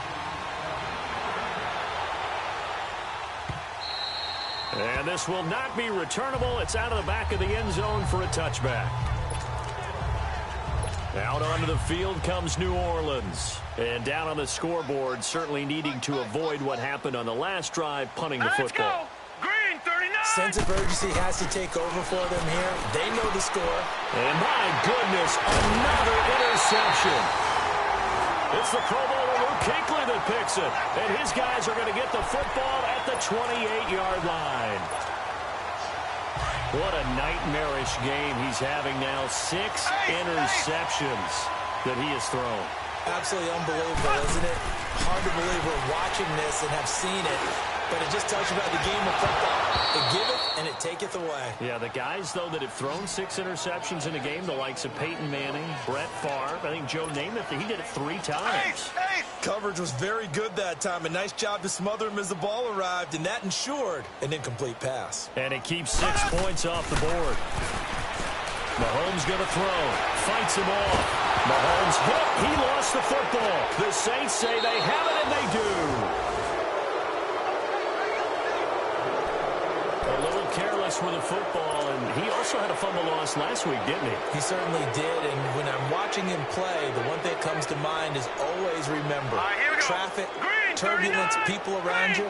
And this will not be returnable. It's out of the back of the end zone for a touchback. Out onto the field comes New Orleans. And down on the scoreboard, certainly needing to avoid what happened on the last drive, punting the football. Green 39. Sense of urgency has to take over for them here. They know the score. And my goodness, another interception. It's the Pro Bowler Luke Kuechly that picks it. And his guys are going to get the football at the 28-yard line. What a nightmarish game he's having now. 6 interceptions that he has thrown. Absolutely unbelievable, isn't it? Hard to believe we're watching this and have seen it, but it just tells you about the game of football. It giveth and it taketh away. Yeah, the guys, though, that have thrown 6 interceptions in a game, the likes of Peyton Manning, Brett Favre, I think Joe Namath, he did it 3 times. Coverage was very good that time. A nice job to smother him as the ball arrived, and that ensured an incomplete pass. And it keeps 6 points off the board. Mahomes going to throw. Fights him off. Mahomes hit. He lost the football. The Saints say they have it, and they do. A little careless with the football, and he also had a fumble loss last week, didn't he? He certainly did, and when I'm watching him play, the one thing that comes to mind is always remember, traffic turbulence, people around you,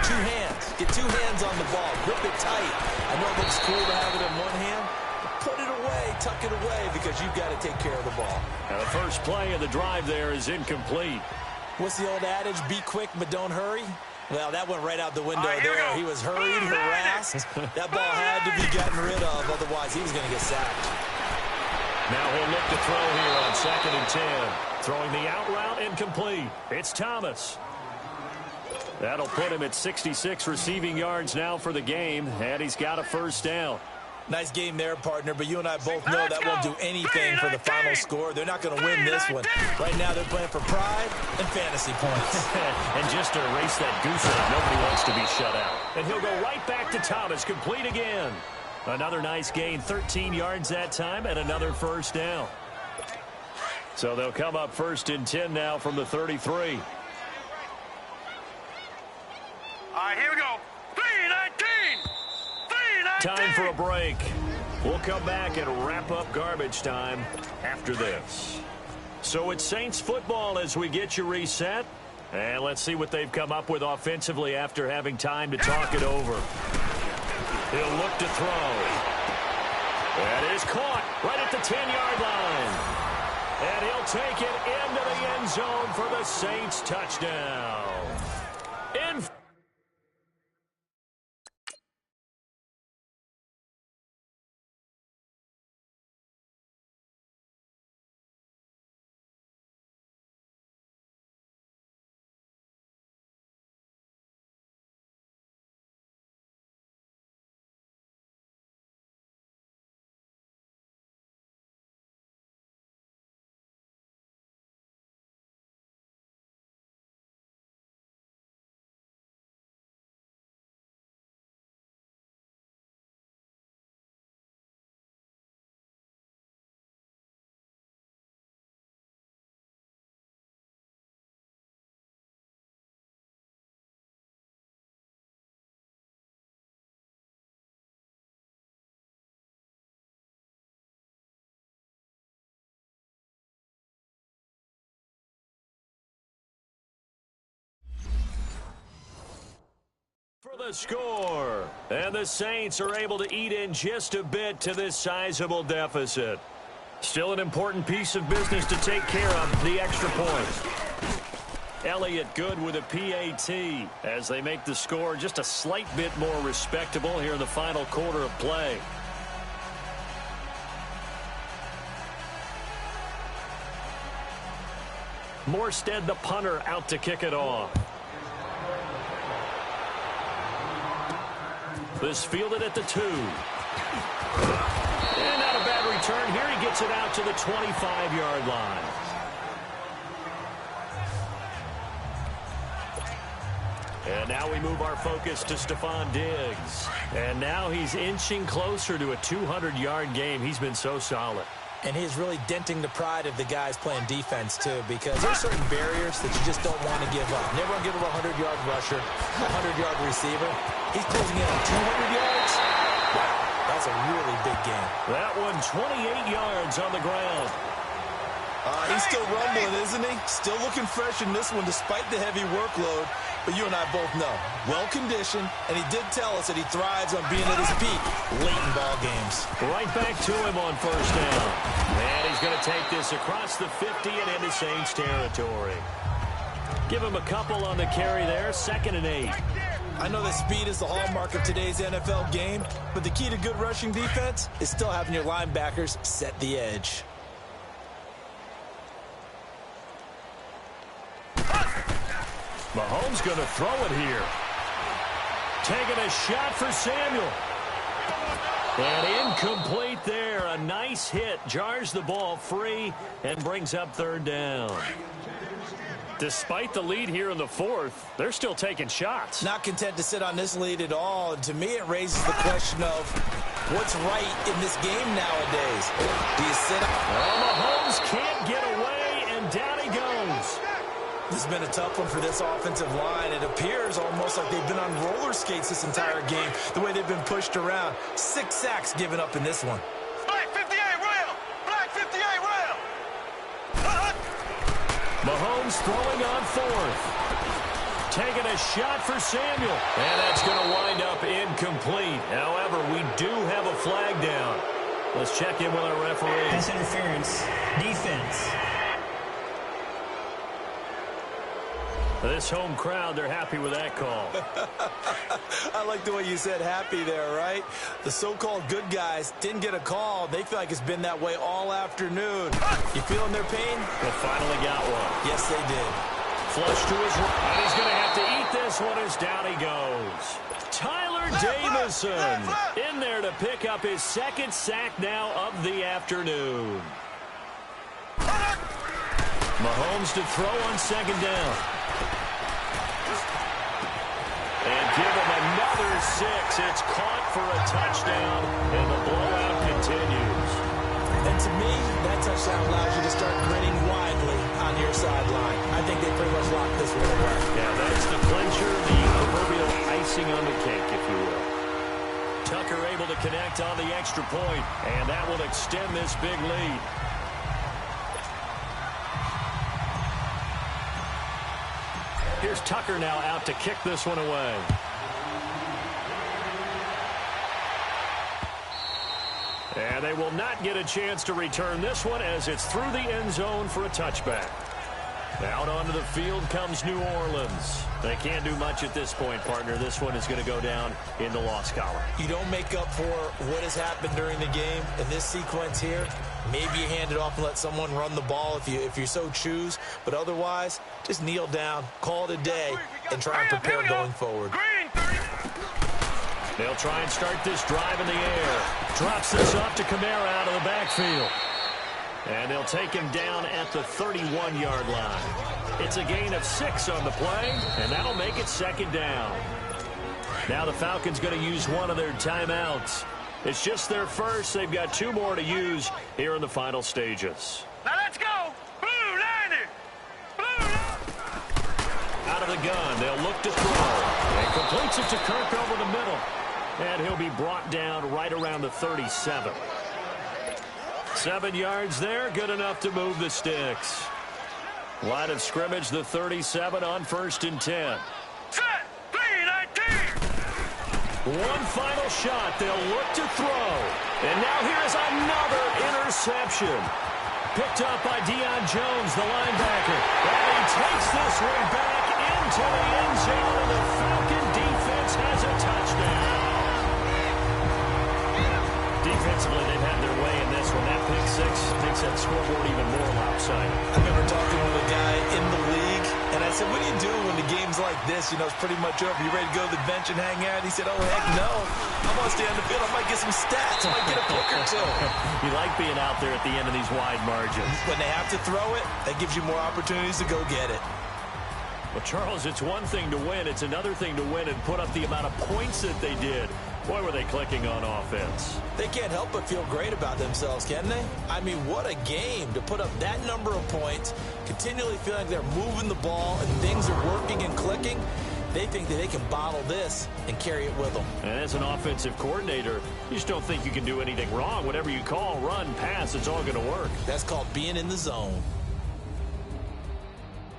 two hands. Get two hands on the ball. Grip it tight. I know it looks cool to have it in one hand. Put it away, tuck it away, because you've got to take care of the ball. And the first play of the drive there is incomplete. What's the old adage? Be quick, but don't hurry. Well, that went right out the window there. He was hurried, harassed. That ball had to be gotten rid of, otherwise he was going to get sacked. Now he'll look to throw here on 2nd and 10. Throwing the out route, incomplete. It's Thomas. That'll put him at 66 receiving yards now for the game, and he's got a first down. Nice game there, partner, but you and I both know that won't do anything for the final score. They're not going to win this one. Right now they're playing for pride and fantasy points. And just to erase that goose egg, nobody wants to be shut out. And he'll go right back to Thomas, complete again. Another nice gain, 13 yards that time, and another first down. So they'll come up 1st and 10 now from the 33. All right, here we go. 3-19. Time for a break. We'll come back and wrap up garbage time after this. So it's Saints football as we get you reset. And let's see what they've come up with offensively after having time to talk it over. He'll look to throw. That is caught right at the 10-yard line. And he'll take it into the end zone for the Saints touchdown. In for the score. And the Saints are able to eat in just a bit to this sizable deficit. Still an important piece of business to take care of, the extra point. Elliott good with a PAT as they make the score just a slight bit more respectable here in the final quarter of play. Morstead, the punter, out to kick it off. This fielded at the 2. And not a bad return. Here he gets it out to the 25-yard line. And now we move our focus to Stephon Diggs. And now he's inching closer to a 200-yard game. He's been so solid. And he's really denting the pride of the guys playing defense, too, because there's certain barriers that you just don't want to give up. Never want to give up a 100-yard rusher, a 100-yard receiver. He's closing in on 200 yards. Wow, that's a really big game. That one, 28 yards on the ground. He's still rumbling, isn't he? Still looking fresh in this one despite the heavy workload. But you and I both know, well-conditioned, and he did tell us that he thrives on being at his peak late in ball games. Right back to him on first down. And he's going to take this across the 50 and into Saints territory. Give him a couple on the carry there, 2nd and 8. I know that speed is the hallmark of today's NFL game, but the key to good rushing defense is still having your linebackers set the edge. Mahomes going to throw it here. Taking a shot for Samuel. And incomplete there. A nice hit. Jars the ball free and brings up 3rd down. Despite the lead here in the 4th, they're still taking shots. Not content to sit on this lead at all. And to me, it raises the question of what's right in this game nowadays. Do you sit on? Well, Mahomes can't get away, and down he goes. This has been a tough one for this offensive line. It appears almost like they've been on roller skates this entire game, the way they've been pushed around. 6 sacks given up in this one. Black 58 rail! Black 58 rail! Mahomes throwing on 4th. taking a shot for Samuel. And that's going to wind up incomplete. However, we do have a flag down. Let's check in with our referee. Pass interference. Defense. This home crowd, they're happy with that call. I like the way you said happy there, right? The so-called good guys didn't get a call. They feel like it's been that way all afternoon. You feeling their pain? They finally got one. Yes, they did. Flush to his right. And he's going to have to eat this one as down he goes. Tyler Davison in there to pick up his second sack now of the afternoon. Mahomes to throw on second down. And give him another 6. It's caught for a touchdown, and the blowout continues. And to me, that touchdown allows you to start grinning widely on your sideline. I think they pretty much locked this one away. Yeah, that's the clincher, the proverbial icing on the cake, if you will. Tucker able to connect on the extra point, and that will extend this big lead. Here's Tucker now out to kick this one away. And they will not get a chance to return this one as it's through the end zone for a touchback. Out onto the field comes New Orleans. They can't do much at this point, partner. This one is going to go down in the loss column. You don't make up for what has happened during the game in this sequence here. Maybe you hand it off and let someone run the ball if you so choose. But otherwise, just kneel down, call it a day, and try and prepare going forward. They'll try and start this drive in the air. Drops this off to Kamara out of the backfield. And they'll take him down at the 31-yard line. It's a gain of 6 on the play, and that'll make it second down. Now the Falcons going to use one of their timeouts. It's just their first. They've got 2 more to use here in the final stages. Now let's go. Blue Liner. Blue Liner. Out of the gun, they'll look to throw. And completes it to Kirk over the middle. And he'll be brought down right around the 37. 7 yards there, good enough to move the sticks. Line of scrimmage, the 37 on 1st and 10. Set. 3-19. One final shot. They'll look to throw. And now here's another interception. Picked up by Deion Jones, the linebacker. And he takes this one back into the end zone. And the Falcon defense has a touchdown. Defensively, they've had their way in this one. That pick 6 makes that scoreboard even more lopsided. I remember talking with a guy in the league, and I said, what do you do when the game's like this? You know, it's pretty much over. You ready to go to the bench and hang out? He said, oh, heck no. I'm going to stay on the field. I might get some stats. I might get a pick or 2. You like being out there at the end of these wide margins. When they have to throw it, that gives you more opportunities to go get it. Well, Charles, it's one thing to win. It's another thing to win and put up the amount of points that they did. Boy, were they clicking on offense. They can't help but feel great about themselves, can they? I mean, what a game to put up that number of points, continually feeling like they're moving the ball and things are working and clicking. They think that they can bottle this and carry it with them. And as an offensive coordinator, you just don't think you can do anything wrong. Whatever you call, run, pass, it's all going to work. That's called being in the zone.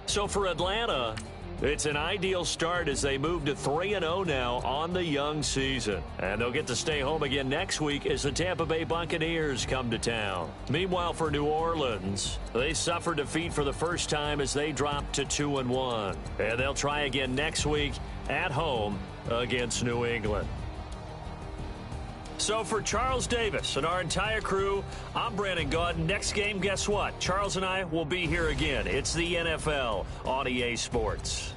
So for Atlanta, it's an ideal start as they move to 3-0 now on the young season. And they'll get to stay home again next week as the Tampa Bay Buccaneers come to town. Meanwhile, for New Orleans, they suffered defeat for the first time as they dropped to 2-1. And they'll try again next week at home against New England. So for Charles Davis and our entire crew, I'm Brandon Gaudin. Next game, guess what? Charles and I will be here again. It's the NFL on EA Sports.